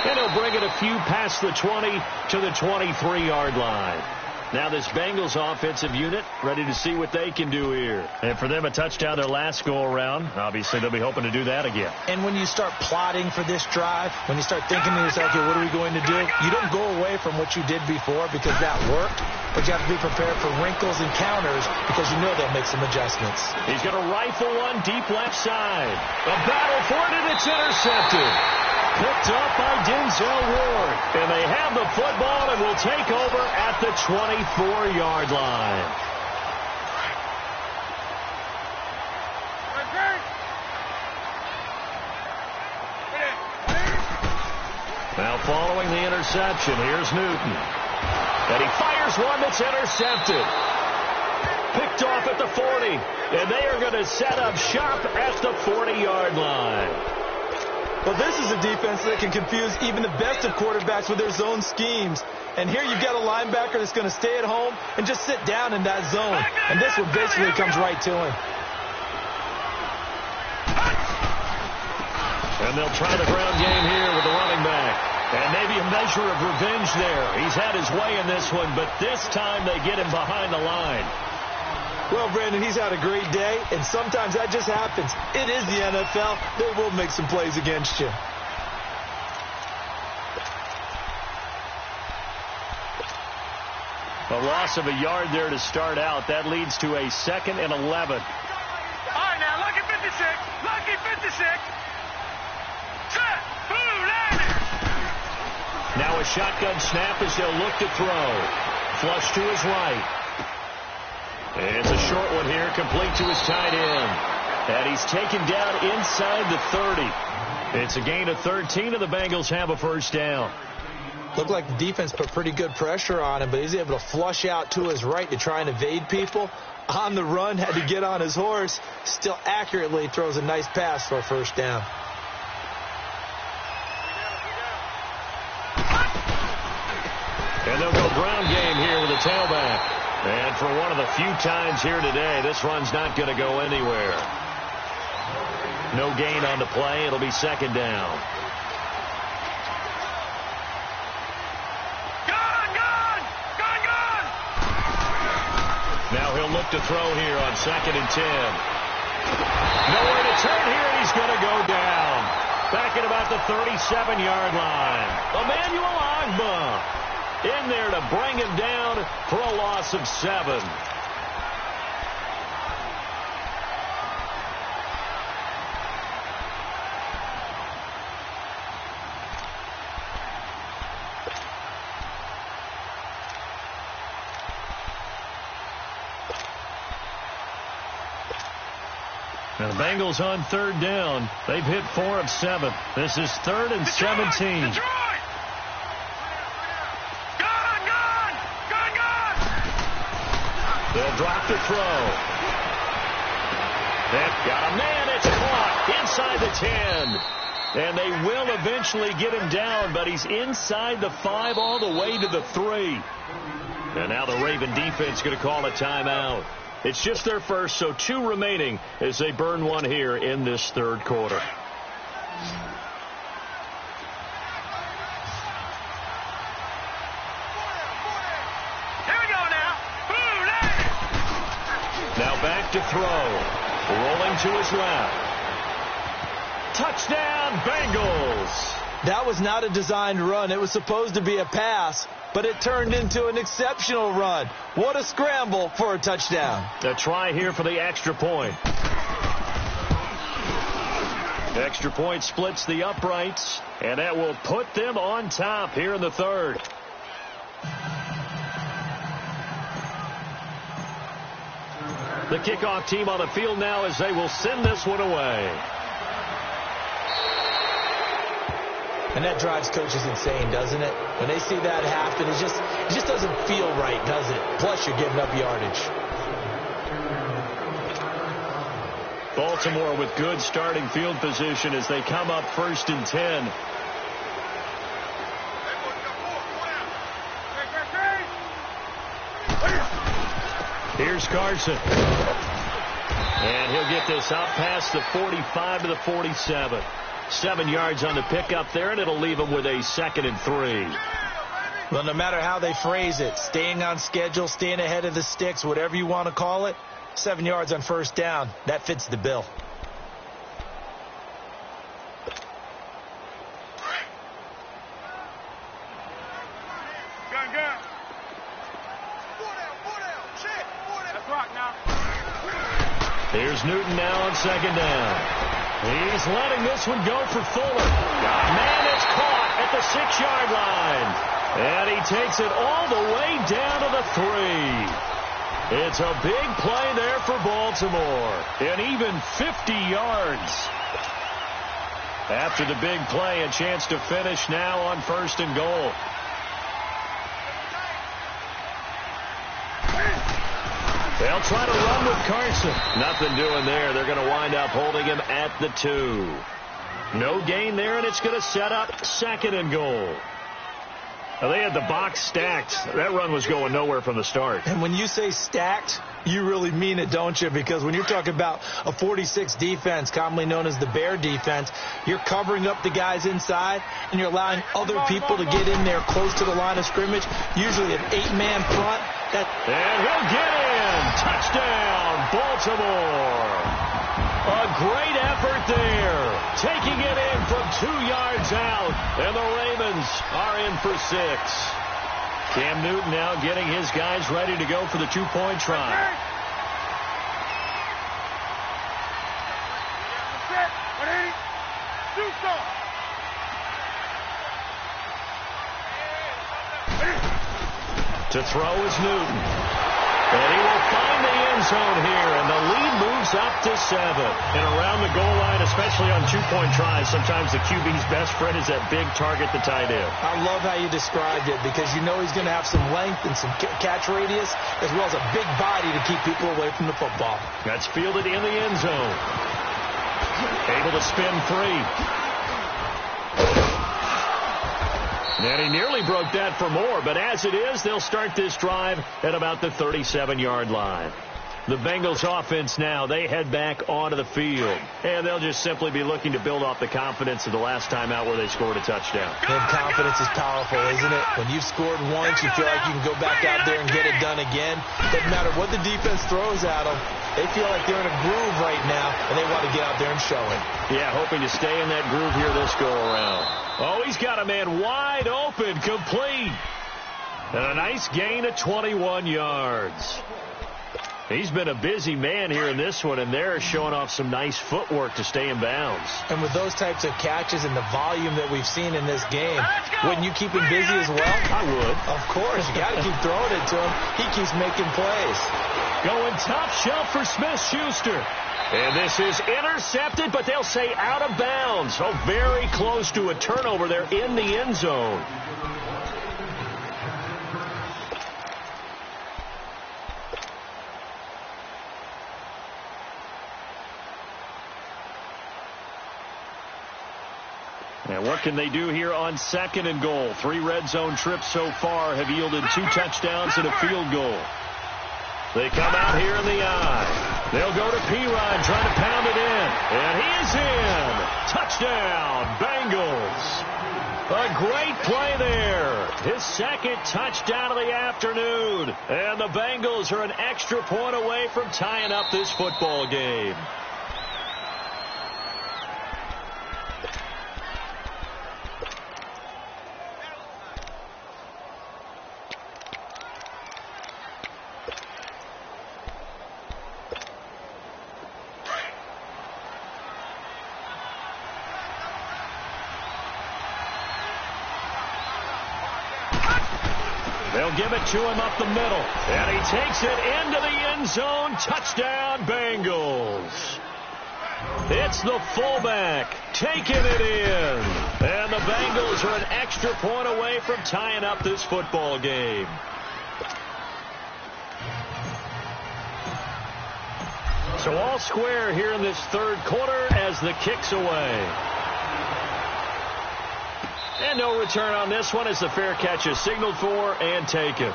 Speaker 3: And he'll bring it a few past the 20 to the 23-yard line. Now this Bengals offensive unit ready to see what they can do here. And for them, a touchdown their last go-around. Obviously, they'll be hoping to do that again.
Speaker 4: And when you start plotting for this drive, when you start thinking to yourself, okay, what are we going to do? You don't go away from what you did before because that worked. But you have to be prepared for wrinkles and counters because you know they'll make some adjustments.
Speaker 3: He's going to rifle one deep left side. A battle for it, and it's intercepted. Picked up by Denzel Ward. And they have the football and will take over at the 24-yard line. Now following the interception, here's Newton. And he fires one that's intercepted. Picked off at the 40. And they are going to set up shop at the 40-yard line.
Speaker 4: Well, this is a defense that can confuse even the best of quarterbacks with their zone schemes. And here you've got a linebacker that's going to stay at home and just sit down in that zone. And this one basically comes right to him.
Speaker 3: And they'll try the ground game here with the running back. And maybe a measure of revenge there. He's had his way in this one, but this time they get him behind the line.
Speaker 4: Well, Brandon, he's had a great day, and sometimes that just happens. It is the NFL. They will make some plays against you.
Speaker 3: A loss of a yard there to start out. That leads to a 2nd and 11.
Speaker 5: All right, now, lucky 56. Lucky 56. Set. Boom, landed.
Speaker 3: Now a shotgun snap as they'll look to throw. Flush to his right. And it's a short one here, complete to his tight end. And he's taken down inside the 30. It's a gain of 13, and the Bengals have a 1st down.
Speaker 4: Looked like the defense put pretty good pressure on him, but he's able to flush out to his right to try and evade people. On the run, had to get on his horse. Still accurately throws a nice pass for a first down.
Speaker 3: And they'll go ground game here with a tailback. And for one of the few times here today, this run's not going to go anywhere. No gain on the play. It'll be second down. Now he'll look to throw here on 2nd and 10. Nowhere to turn here, and he's going to go down. Back at about the 37-yard line. Emmanuel Ogbah in there to bring him down for a loss of 7. Now the Bengals on 3rd down. They've hit 4 of 7. This is 3rd and 17. They'll drop the throw. They've got a man. It's caught inside the 10. And they will eventually get him down, but he's inside the 5 all the way to the 3. And now the Raven defense going to call a timeout. It's just their first, so 2 remaining as they burn one here in this 3rd quarter.
Speaker 5: Here we go now.
Speaker 3: Now back to throw. Rolling to his left. Touchdown, Bengals.
Speaker 4: That was not a designed run. It was supposed to be a pass, but it turned into an exceptional run. What a scramble for a touchdown.
Speaker 3: A try here for the extra point. Extra point splits the uprights, and that will put them on top here in the 3rd. The kickoff team on the field now as they will send this one away.
Speaker 4: And that drives coaches insane, doesn't it? When they see that happen, it just doesn't feel right, does it? Plus, you're giving up yardage.
Speaker 3: Baltimore with good starting field position as they come up 1st and 10. Here's Carson. And he'll get this out past the 45 to the 47. 7 yards on the pickup there, and it'll leave them with a 2nd and 3.
Speaker 4: Well, no matter how they phrase it, staying on schedule, staying ahead of the sticks, whatever you want to call it, 7 yards on 1st down, that fits the bill.
Speaker 3: Here's Newton now on 2nd down. He's letting this one go for Fuller. Man, it's caught at the 6-yard line. And he takes it all the way down to the 3. It's a big play there for Baltimore. And even 50 yards. After the big play, a chance to finish now on 1st and goal. They'll try to run with Carson. Nothing doing there. They're going to wind up holding him at the 2. No gain there, and it's going to set up 2nd and goal. Now, they had the box stacked. That run was going nowhere from the start.
Speaker 4: And when you say stacked, you really mean it, don't you? Because when you're talking about a 46 defense, commonly known as the Bear defense, you're covering up the guys inside, and you're allowing other people to get in there close to the line of scrimmage, usually an 8-man front.
Speaker 3: And he'll get in. Touchdown, Baltimore. A great effort there. Taking it in from 2 yards out. And the Ravens are in for 6. Cam Newton now getting his guys ready to go for the 2-point try. To throw is Newton. And he will find the end zone here, and the lead moves up to 7. And around the goal line, especially on two-point tries, sometimes the QB's best friend is that big target, the tight end.
Speaker 4: I love how you described it because you know he's going to have some length and some catch radius as well as a big body to keep people away from the football.
Speaker 3: That's fielded in the end zone. Able to spin free. And he nearly broke that for more, but as it is, they'll start this drive at about the 37-yard line. The Bengals offense now, they head back onto the field, and they'll just simply be looking to build off the confidence of the last time out where they scored a touchdown.
Speaker 4: And confidence is powerful, isn't it? When you've scored once, you feel like you can go back out there and get it done again. Doesn't matter what the defense throws at them. They feel like they're in a groove right now, and they want to get out there and show it.
Speaker 3: Yeah, hoping to stay in that groove here this go-around. Oh, he's got a man wide open, complete. And a nice gain of 21 yards. He's been a busy man here in this one, and they're showing off some nice footwork to stay in bounds.
Speaker 4: And with those types of catches and the volume that we've seen in this game, wouldn't you keep him busy as well?
Speaker 3: I would.
Speaker 4: Of course. You got to keep throwing it to him. He keeps making plays.
Speaker 3: Going top shelf for Smith-Schuster. And this is intercepted, but they'll say out of bounds. So very close to a turnover there in the end zone. And what can they do here on 2nd and goal? 3 red zone trips so far have yielded 2 touchdowns and a field goal. They come out here in the eye. They'll go to P-Rod trying to pound it in. And he is in. Touchdown, Bengals. A great play there. His 2nd touchdown of the afternoon. And the Bengals are an extra point away from tying up this football game. They'll give it to him up the middle. And he takes it into the end zone. Touchdown, Bengals. It's the fullback taking it in. And the Bengals are an extra point away from tying up this football game. So all square here in this 3rd quarter as the kick's away. And no return on this one as the fair catch is signaled for and taken.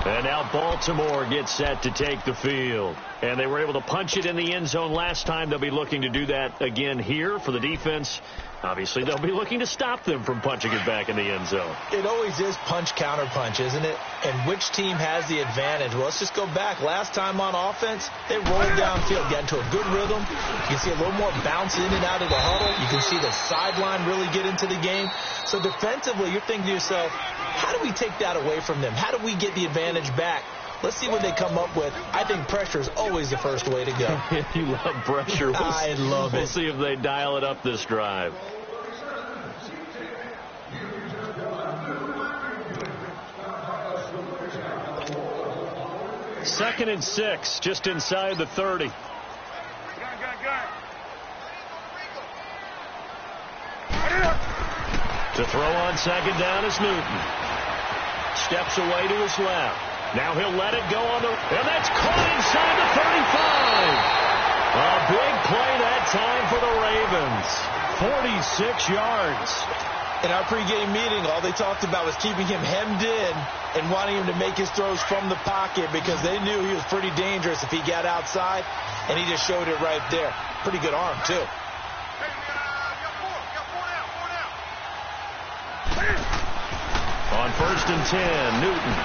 Speaker 3: And now Baltimore gets set to take the field. And they were able to punch it in the end zone last time. They'll be looking to do that again here for the defense. Obviously, they'll be looking to stop them from punching it back in the end zone.
Speaker 4: It always is punch-counter-punch, isn't it? And which team has the advantage? Well, let's just go back. Last time on offense, they rolled downfield, got into a good rhythm. You can see a little more bounce in and out of the huddle. You can see the sideline really get into the game. So defensively, you're thinking to yourself, how do we take that away from them? How do we get the advantage back? Let's see what they come up with. I think pressure is always the first way to go.
Speaker 3: You love pressure.
Speaker 4: I love it.
Speaker 3: We'll see if they dial it up this drive. Second and 6, just inside the 30. To throw on 2nd down is Newton. Steps away to his left. Now he'll let it go on the... And that's caught inside the 35. A big play that time for the Ravens. 46 yards.
Speaker 4: In our pregame meeting, all they talked about was keeping him hemmed in and wanting him to make his throws from the pocket because they knew he was pretty dangerous if he got outside, and he just showed it right there. Pretty good arm, too.
Speaker 3: On 1st and 10, Newton.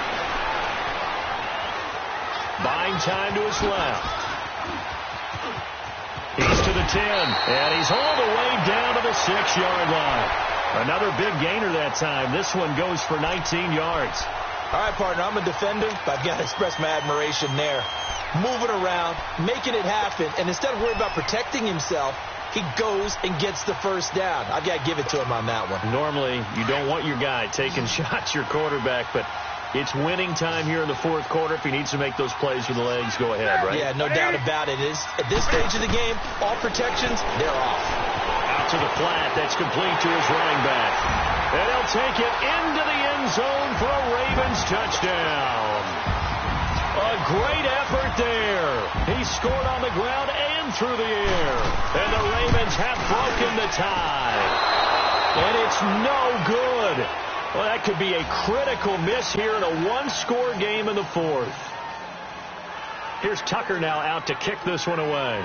Speaker 3: Buying time to his left. He's to the 10, and he's all the way down to the 6-yard line. Another big gainer that time. This one goes for 19 yards.
Speaker 4: All right, partner, I'm a defender, but I've got to express my admiration there. Moving around, making it happen, and instead of worrying about protecting himself, he goes and gets the first down. I've got to give it to him on that one.
Speaker 3: Normally, you don't want your guy taking shots, your quarterback, but It's winning time here in the fourth quarter. If he needs to make those plays with the legs, go ahead, right?
Speaker 4: Yeah, no doubt about it. At this stage of the game, all protections, they're off.
Speaker 3: Out to the flat. That's complete to his running back. And he'll take it into the end zone for a Ravens touchdown. A great effort there. He scored on the ground and through the air. And the Ravens have broken the tie. And it's no good. Well, that could be a critical miss here in a one-score game in the fourth. Here's Tucker now out to kick this one away.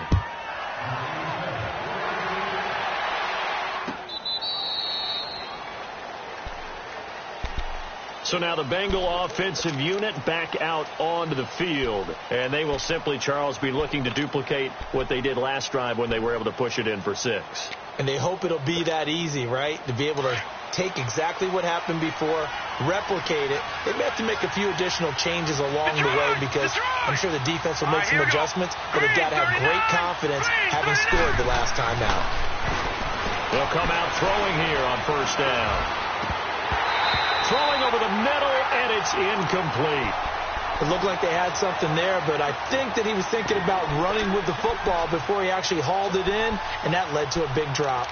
Speaker 3: So now the Bengal offensive unit back out onto the field. And they will simply, Charles, be looking to duplicate what they did last drive when they were able to push it in for 6.
Speaker 4: And they hope it'll be that easy, right? To be able to take exactly what happened before, replicate it. They may have to make a few additional changes along the way because I'm sure the defense will make some adjustments, but they've got to have great confidence having scored the last time out.
Speaker 3: They'll come out throwing here on first down. Throwing over the middle, and it's incomplete.
Speaker 4: It looked like they had something there, but I think that he was thinking about running with the football before he actually hauled it in, and that led to a big drop.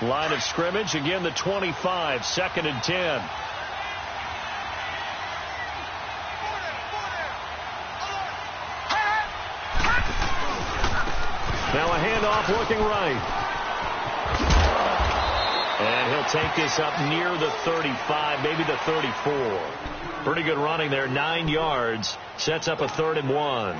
Speaker 3: Line of scrimmage, again the 25, 2nd and 10. Now a handoff looking right. And he'll take this up near the 35, maybe the 34. Pretty good running there, 9 yards. Sets up a 3rd and 1.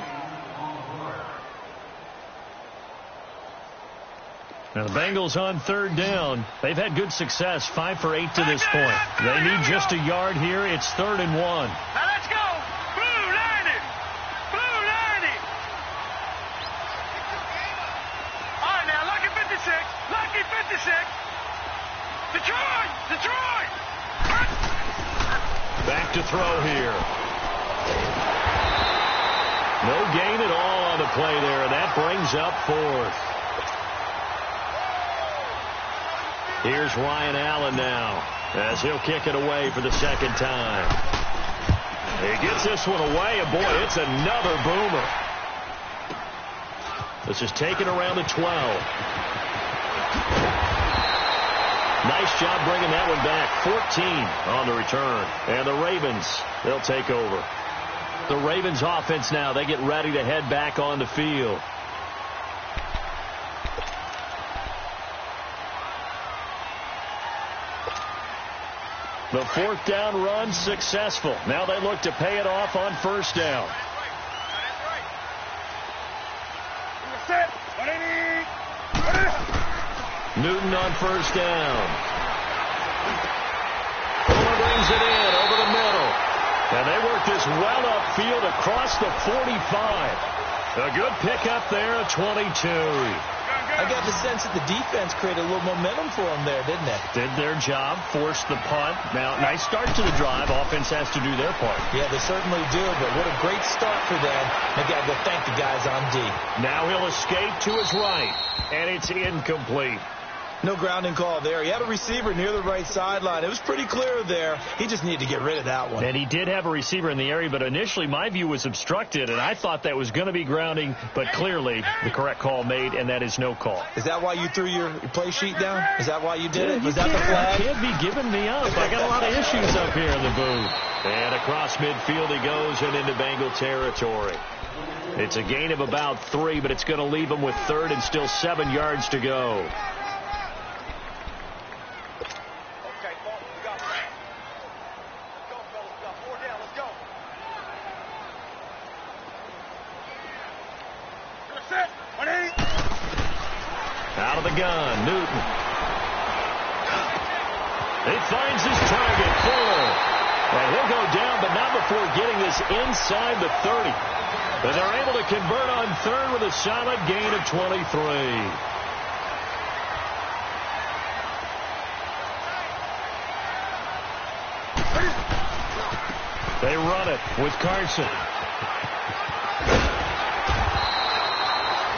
Speaker 3: Now the Bengals on 3rd down. They've had good success, 5 for 8 to this point. They need just a yard here. It's 3rd and 1.
Speaker 5: Now let's go. Blue 90. Blue 90. All right, now, lucky 56. Lucky 56. Detroit. Detroit.
Speaker 3: Back to throw here. No gain at all on the play there, and that brings up 4th. Here's Ryan Allen now as he'll kick it away for the 2nd time. He gets this one away, and boy, it's another boomer. This is taken around the 12. Nice job bringing that one back. 14 on the return. And the Ravens, they'll take over. The Ravens offense now, they get ready to head back on the field. The 4th down run successful. Now they look to pay it off on 1st down. Newton on 1st down. Fuller brings it in over the middle. And they work this well upfield across the 45. A good pickup there at 22.
Speaker 4: I got the sense that the defense created a little momentum for them there, didn't they?
Speaker 3: Did their job, forced the punt. Now, nice start to the drive. Offense has to do their part.
Speaker 4: Yeah, they certainly do, but what a great start for them. They got to go thank the guys on D.
Speaker 3: Now he'll escape to his right, and it's incomplete.
Speaker 4: No grounding call there. He had a receiver near the right sideline. It was pretty clear there. He just needed to get rid of that one.
Speaker 3: And he did have a receiver in the area, but initially my view was obstructed, and I thought that was going to be grounding, but clearly the correct call made, and that is no call.
Speaker 4: Is that why you threw your play sheet down? Is that why you did it? Was that the flag?
Speaker 3: You can't be giving me up. I got a lot of issues up here in the booth. And across midfield he goes and into Bengal territory. It's a gain of about 3, but it's going to leave him with 3rd and still 7 yards to go. Out of the gun, Newton. He finds his target, Fuller. And he'll go down, but not before getting this inside the 30. And they're able to convert on 3rd with a solid gain of 23. They run it with Carson.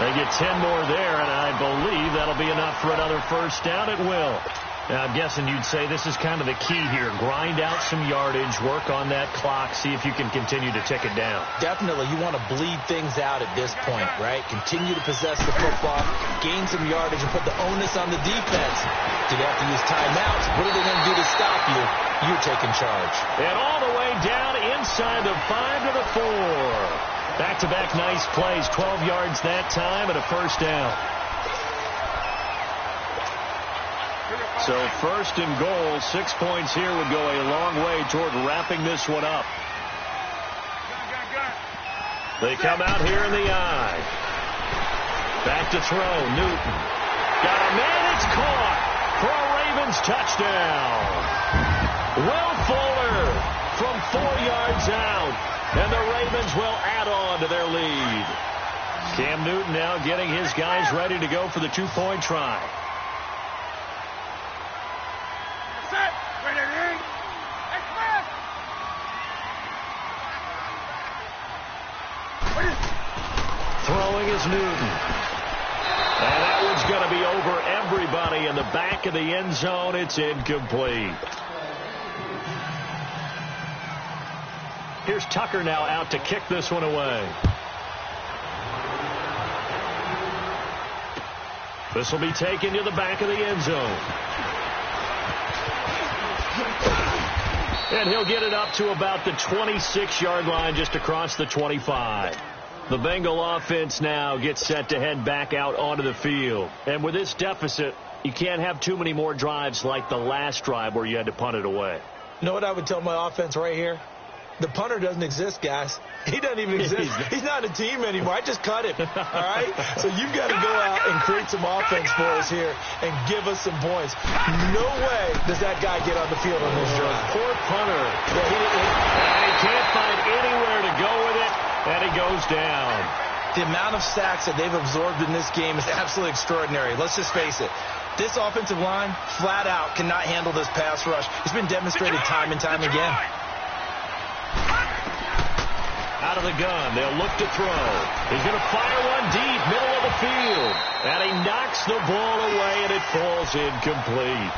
Speaker 3: They get 10 more there, and I believe that'll be enough for another first down. It will. Now, I'm guessing you'd say this is kind of the key here. Grind out some yardage, work on that clock, see if you can continue to tick it down.
Speaker 4: Definitely. You want to bleed things out at this point, right? Continue to possess the football, gain some yardage, and put the onus on the defense. Do they have to use timeouts? What are they going to do to stop you? You're taking charge.
Speaker 3: And all the way down inside the 5 to the 4. Back-to-back nice plays, 12 yards that time and a first down. So first and goal, 6 points here would go a long way toward wrapping this one up. They come out here in the I. Back to throw, Newton. Got a man, it's caught for a Ravens touchdown. Will Fuller from 4 yards out, and the Ravens will add on to their lead. Cam Newton now getting his guys ready to go for the 2-point try. Throwing is Newton. And that one's going to be over everybody in the back of the end zone. It's incomplete. Here's Tucker now out to kick this one away. This will be taken to the back of the end zone. And he'll get it up to about the 26-yard line, just across the 25. The Bengal offense now gets set to head back out onto the field. And with this deficit, you can't have too many more drives like the last drive where you had to punt it away.
Speaker 4: You know what I would tell my offense right here? The punter doesn't exist, guys. He doesn't even exist. He's not a team anymore. I just cut him. All right? So you've got to go out and create some offense for us here and give us some points. No way does that guy get on the field on this drive.
Speaker 3: Poor punter. And he can't find anywhere to go with it, and he goes down.
Speaker 4: The amount of sacks that they've absorbed in this game is absolutely extraordinary. Let's just face it. This offensive line, flat out, cannot handle this pass rush. It's been demonstrated time and time again.
Speaker 3: Out of the gun, they'll look to throw. He's going to fire one deep, middle of the field. And he knocks the ball away, and it falls incomplete.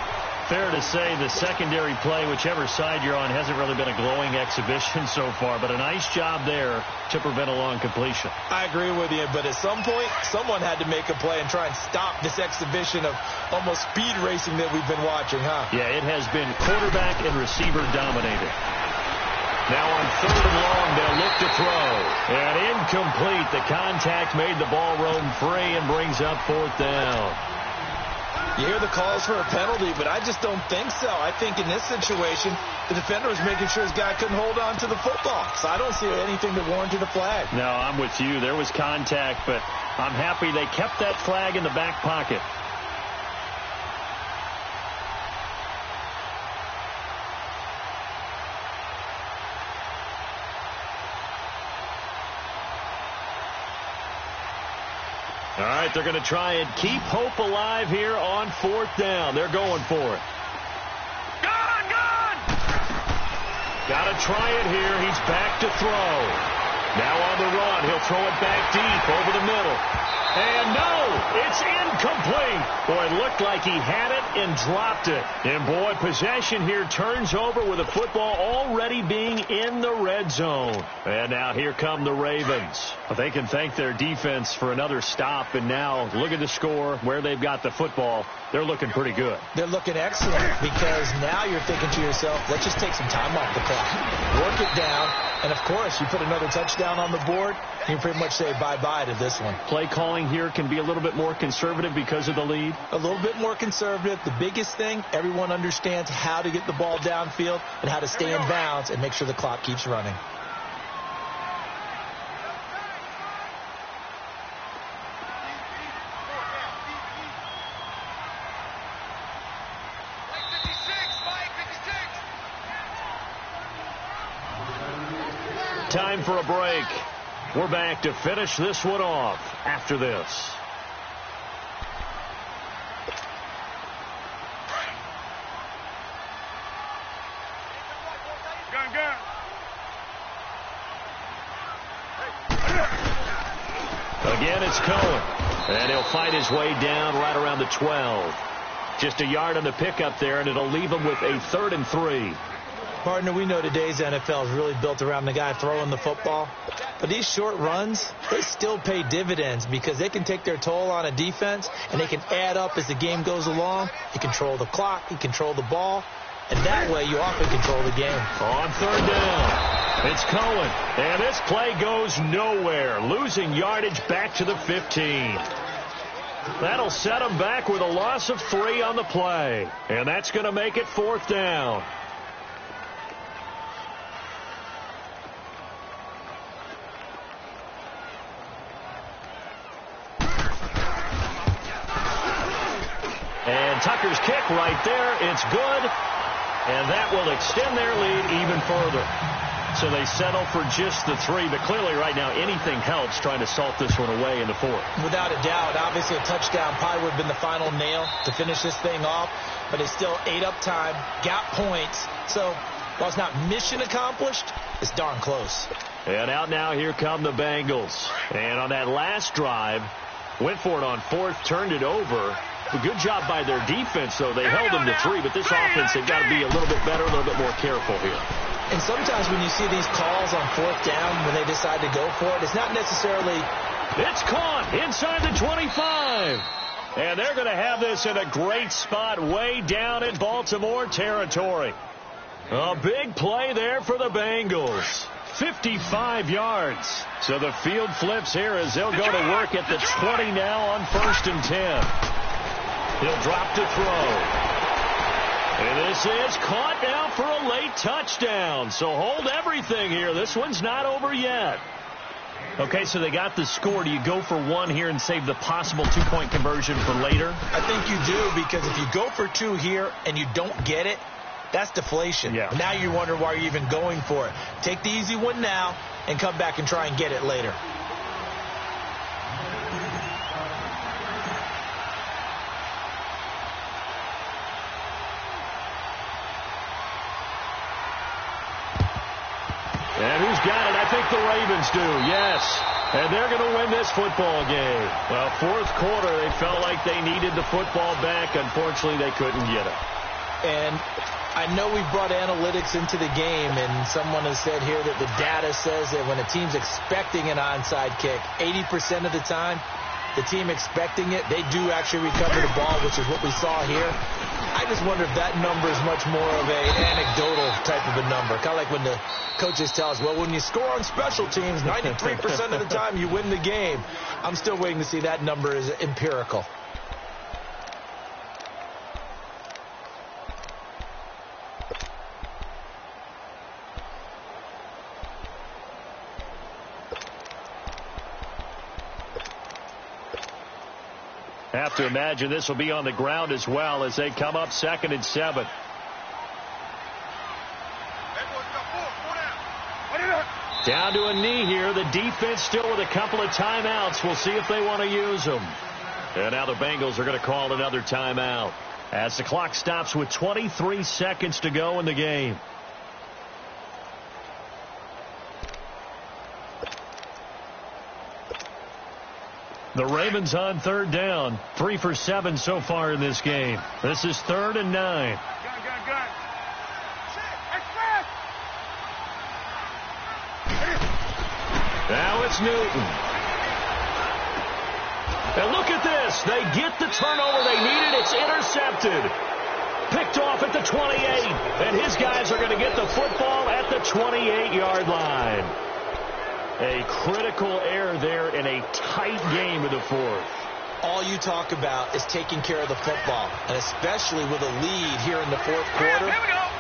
Speaker 3: Fair to say the secondary play, whichever side you're on, hasn't really been a glowing exhibition so far, but a nice job there to prevent a long completion.
Speaker 4: I agree with you, but at some point, someone had to make a play and try and stop this exhibition of almost speed racing that we've been watching, huh?
Speaker 3: Yeah, it has been quarterback and receiver dominated. Now on 3rd and long, they'll look to throw. And incomplete. The contact made the ball roam free and brings up 4th down.
Speaker 4: You hear the calls for a penalty, but I just don't think so. I think in this situation, the defender was making sure his guy couldn't hold on to the football. So I don't see anything that warranted a flag.
Speaker 3: No, I'm with you. There was contact, but I'm happy they kept that flag in the back pocket. All right, they're going to try and keep hope alive here on 4th down. They're going for it.
Speaker 5: Gun!
Speaker 3: Got to try it here. He's back to throw. Now on the run. He'll throw it back deep over the middle. And no, it's incomplete. Boy, it looked like he had it and dropped it. And boy, possession here turns over with the football already being in the red zone. And now here come the Ravens. They can thank their defense for another stop. And now look at the score, where they've got the football. They're looking pretty good.
Speaker 4: They're looking excellent because now you're thinking to yourself, let's just take some time off the clock. Work it down. And, of course, you put another touchdown on the board, you pretty much say bye-bye to this one.
Speaker 3: Play calling here can be a little bit more conservative because of the lead.
Speaker 4: A little bit more conservative. The biggest thing, everyone understands how to get the ball downfield and how to stay in bounds and make sure the clock keeps running.
Speaker 3: Time for a break. We're back to finish this one off after this. Again, it's Cohen. And he'll fight his way down right around the 12. Just a yard on the pickup there, and it'll leave him with a 3rd and 3.
Speaker 4: Partner, we know today's NFL is really built around the guy throwing the football. But these short runs, they still pay dividends because they can take their toll on a defense, and they can add up as the game goes along. You control the clock, you control the ball, and that way you often control the game.
Speaker 3: On 3rd down, it's Cohen. And this play goes nowhere, losing yardage back to the 15. That'll set him back with a loss of 3 on the play. And that's going to make it 4th down. And Tucker's kick right there. It's good. And that will extend their lead even further. So they settle for just the 3. But clearly right now anything helps trying to salt this one away in the 4th.
Speaker 4: Without a doubt. Obviously a touchdown probably would have been the final nail to finish this thing off. But it's still ate up time. Got points. So while it's not mission accomplished, it's darn close.
Speaker 3: And out now, here come the Bengals. And on that last drive, went for it on 4th, turned it over. A good job by their defense, though. They held them to 3, but this offense, they've got to be a little bit better, a little bit more careful here.
Speaker 4: And sometimes when you see these calls on 4th down, when they decide to go for it, it's not necessarily...
Speaker 3: It's caught inside the 25. And they're going to have this in a great spot way down in Baltimore territory. A big play there for the Bengals. 55 yards. So the field flips here as they'll go to work at the 20 now on 1st and 10. He'll drop to throw. And this is caught now for a late touchdown. So hold everything here. This one's not over yet. Okay, so they got the score. Do you go for 1 here and save the possible 2-point conversion for later?
Speaker 4: I think you do, because if you go for 2 here and you don't get it, that's deflation.
Speaker 3: Yeah.
Speaker 4: Now you wonder why you're even going for it. Take the easy one now and come back and try and get it later.
Speaker 3: And who's got it? I think the Ravens do, yes. And they're going to win this football game. Well, 4th quarter, they felt like they needed the football back. Unfortunately, they couldn't get it.
Speaker 4: And I know we've brought analytics into the game, and someone has said here that the data says that when a team's expecting an onside kick, 80% of the time, the team expecting it, they do actually recover the ball, which is what we saw here. I just wonder if that number is much more of an anecdotal type of a number. Kind of like when the coaches tell us, well, when you score on special teams, 93% of the time you win the game. I'm still waiting to see that number is empirical.
Speaker 3: Have to imagine this will be on the ground as well as they come up 2nd and 7. Down to a knee here. The defense still with a couple of timeouts. We'll see if they want to use them. And now the Bengals are going to call another timeout as the clock stops with 23 seconds to go in the game. The Ravens on 3rd down. 3 for 7 so far in this game. This is 3rd and 9.
Speaker 5: Gun.
Speaker 3: Now it's Newton. And look at this. They get the turnover they needed. It's intercepted. Picked off at the 28. And his guys are going to get the football at the 28-yard line. A critical error there in a tight game of the 4th.
Speaker 4: All you talk about is taking care of the football, and especially with a lead here in the 4th quarter,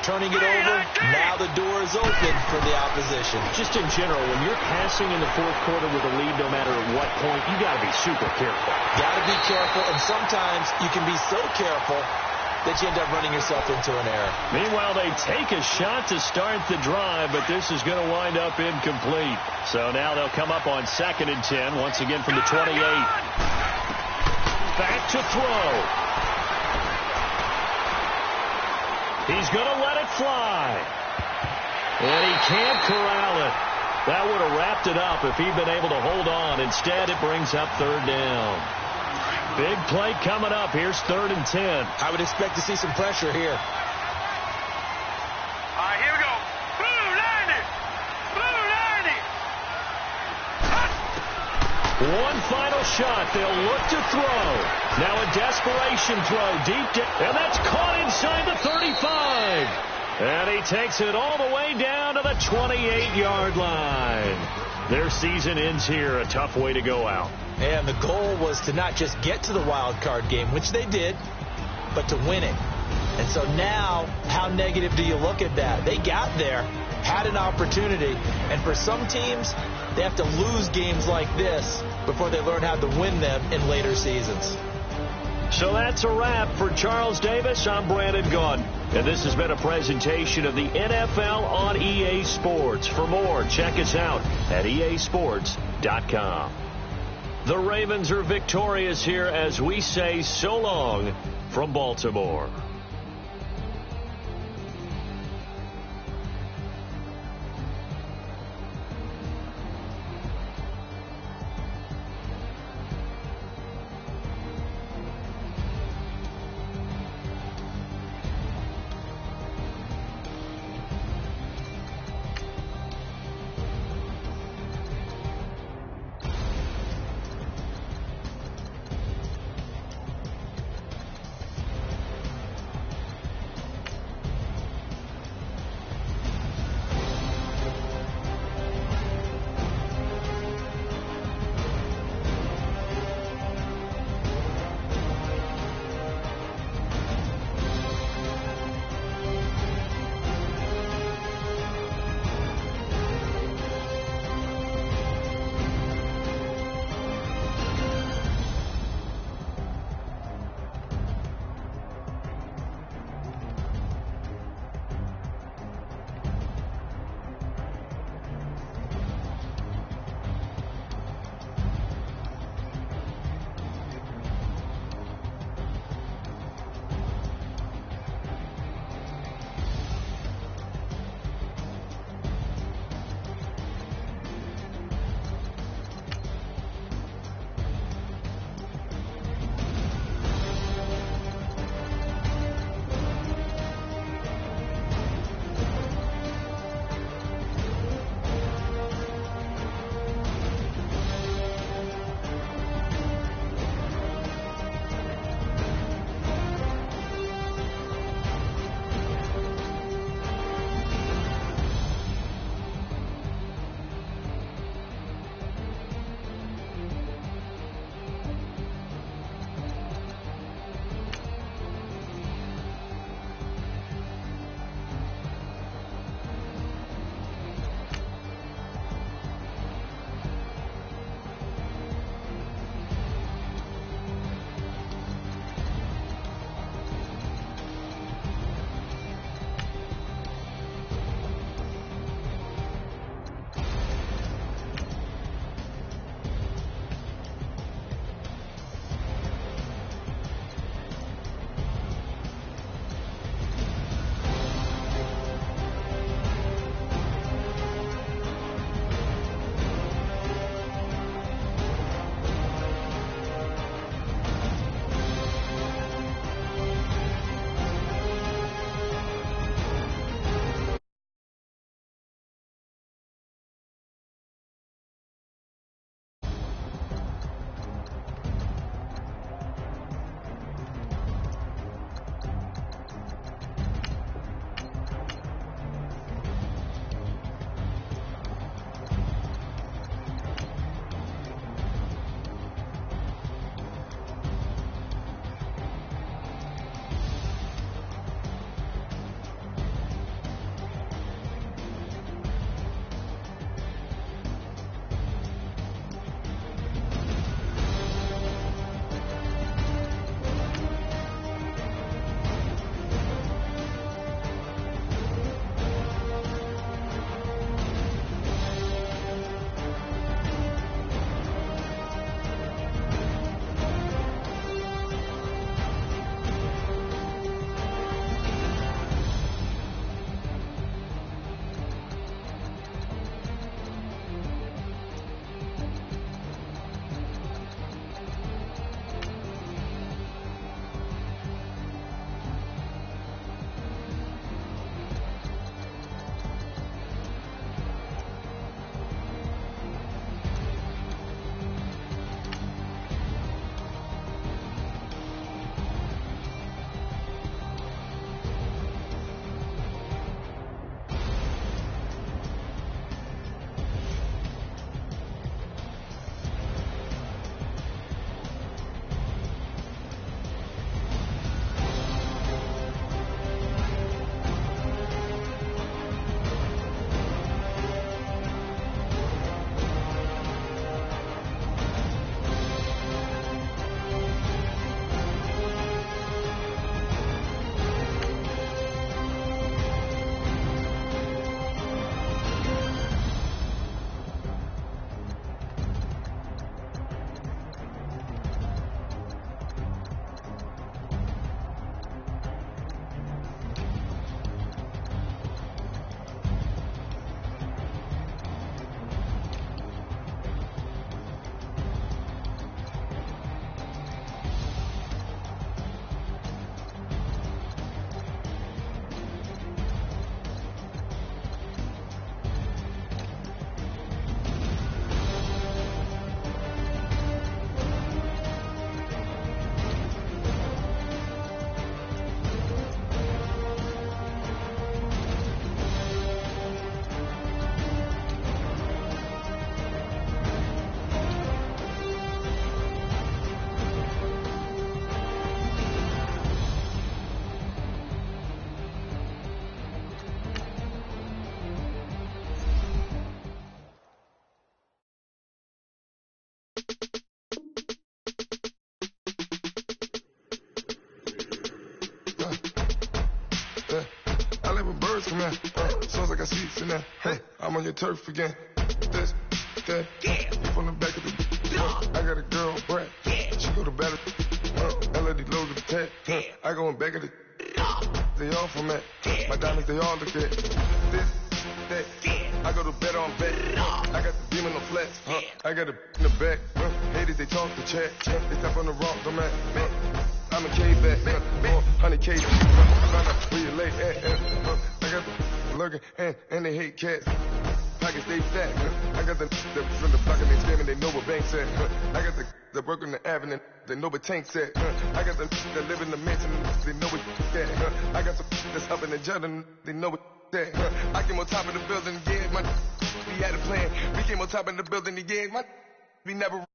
Speaker 4: turning it over, now the door is open for the opposition.
Speaker 3: Just in general, when you're passing in the 4th quarter with a lead, no matter at what point, you got to be super careful.
Speaker 4: Got to be careful, and sometimes you can be so careful that you end up running yourself into an error.
Speaker 3: Meanwhile, they take a shot to start the drive, but this is going to wind up incomplete. So now they'll come up on 2nd and 10, once again from the 28. Back to throw. He's going to let it fly. And he can't corral it. That would have wrapped it up if he'd been able to hold on and Instead, it brings up third down. Big play coming up. Here's 3rd and 10.
Speaker 4: I would expect to see some pressure here.
Speaker 5: All right, here we go. Blue 90. Blue 90.
Speaker 3: One final shot. They'll look to throw. Now a desperation throw deep down. And that's caught inside the 35. And he takes it all the way down to the 28-yard line. Their season ends here. A tough way to go out.
Speaker 4: And the goal was to not just get to the wild card game, which they did, but to win it. And so now, how negative do you look at that? They got there, had an opportunity, and for some teams, they have to lose games like this before they learn how to win them in later seasons.
Speaker 3: So that's a wrap for Charles Davis. I'm Brandon Gaudin, and this has been a presentation of the NFL on EA Sports. For more, check us out at easports.com. The Ravens are victorious here as we say so long from Baltimore.
Speaker 6: come here. Sounds like I seats in there. Hey, I'm on your turf again. This, that, you from the back of the. I got a girl, Brad. She go to battle. LED logo the tag. I go in back of the. They all from that. My diamonds, they all look at. This, that. I go to bed on bed. I got the demon on flats. I got a in the back. Haters, they talk to chat. They step on the rock, I'm at. I'm a K-back. 100K. Find out where you lay at. I got the lurking and they hate cats. Pockets, they fat. I got the from the block and they scamming, they know what banks at. I got the work on the avenue, they know what tanks at. I got the that live in the mansion, they know what that. I got some that's up in the jungle, they know what that. I came on top of the building again, we had a plan. We came on top of the building again, we never.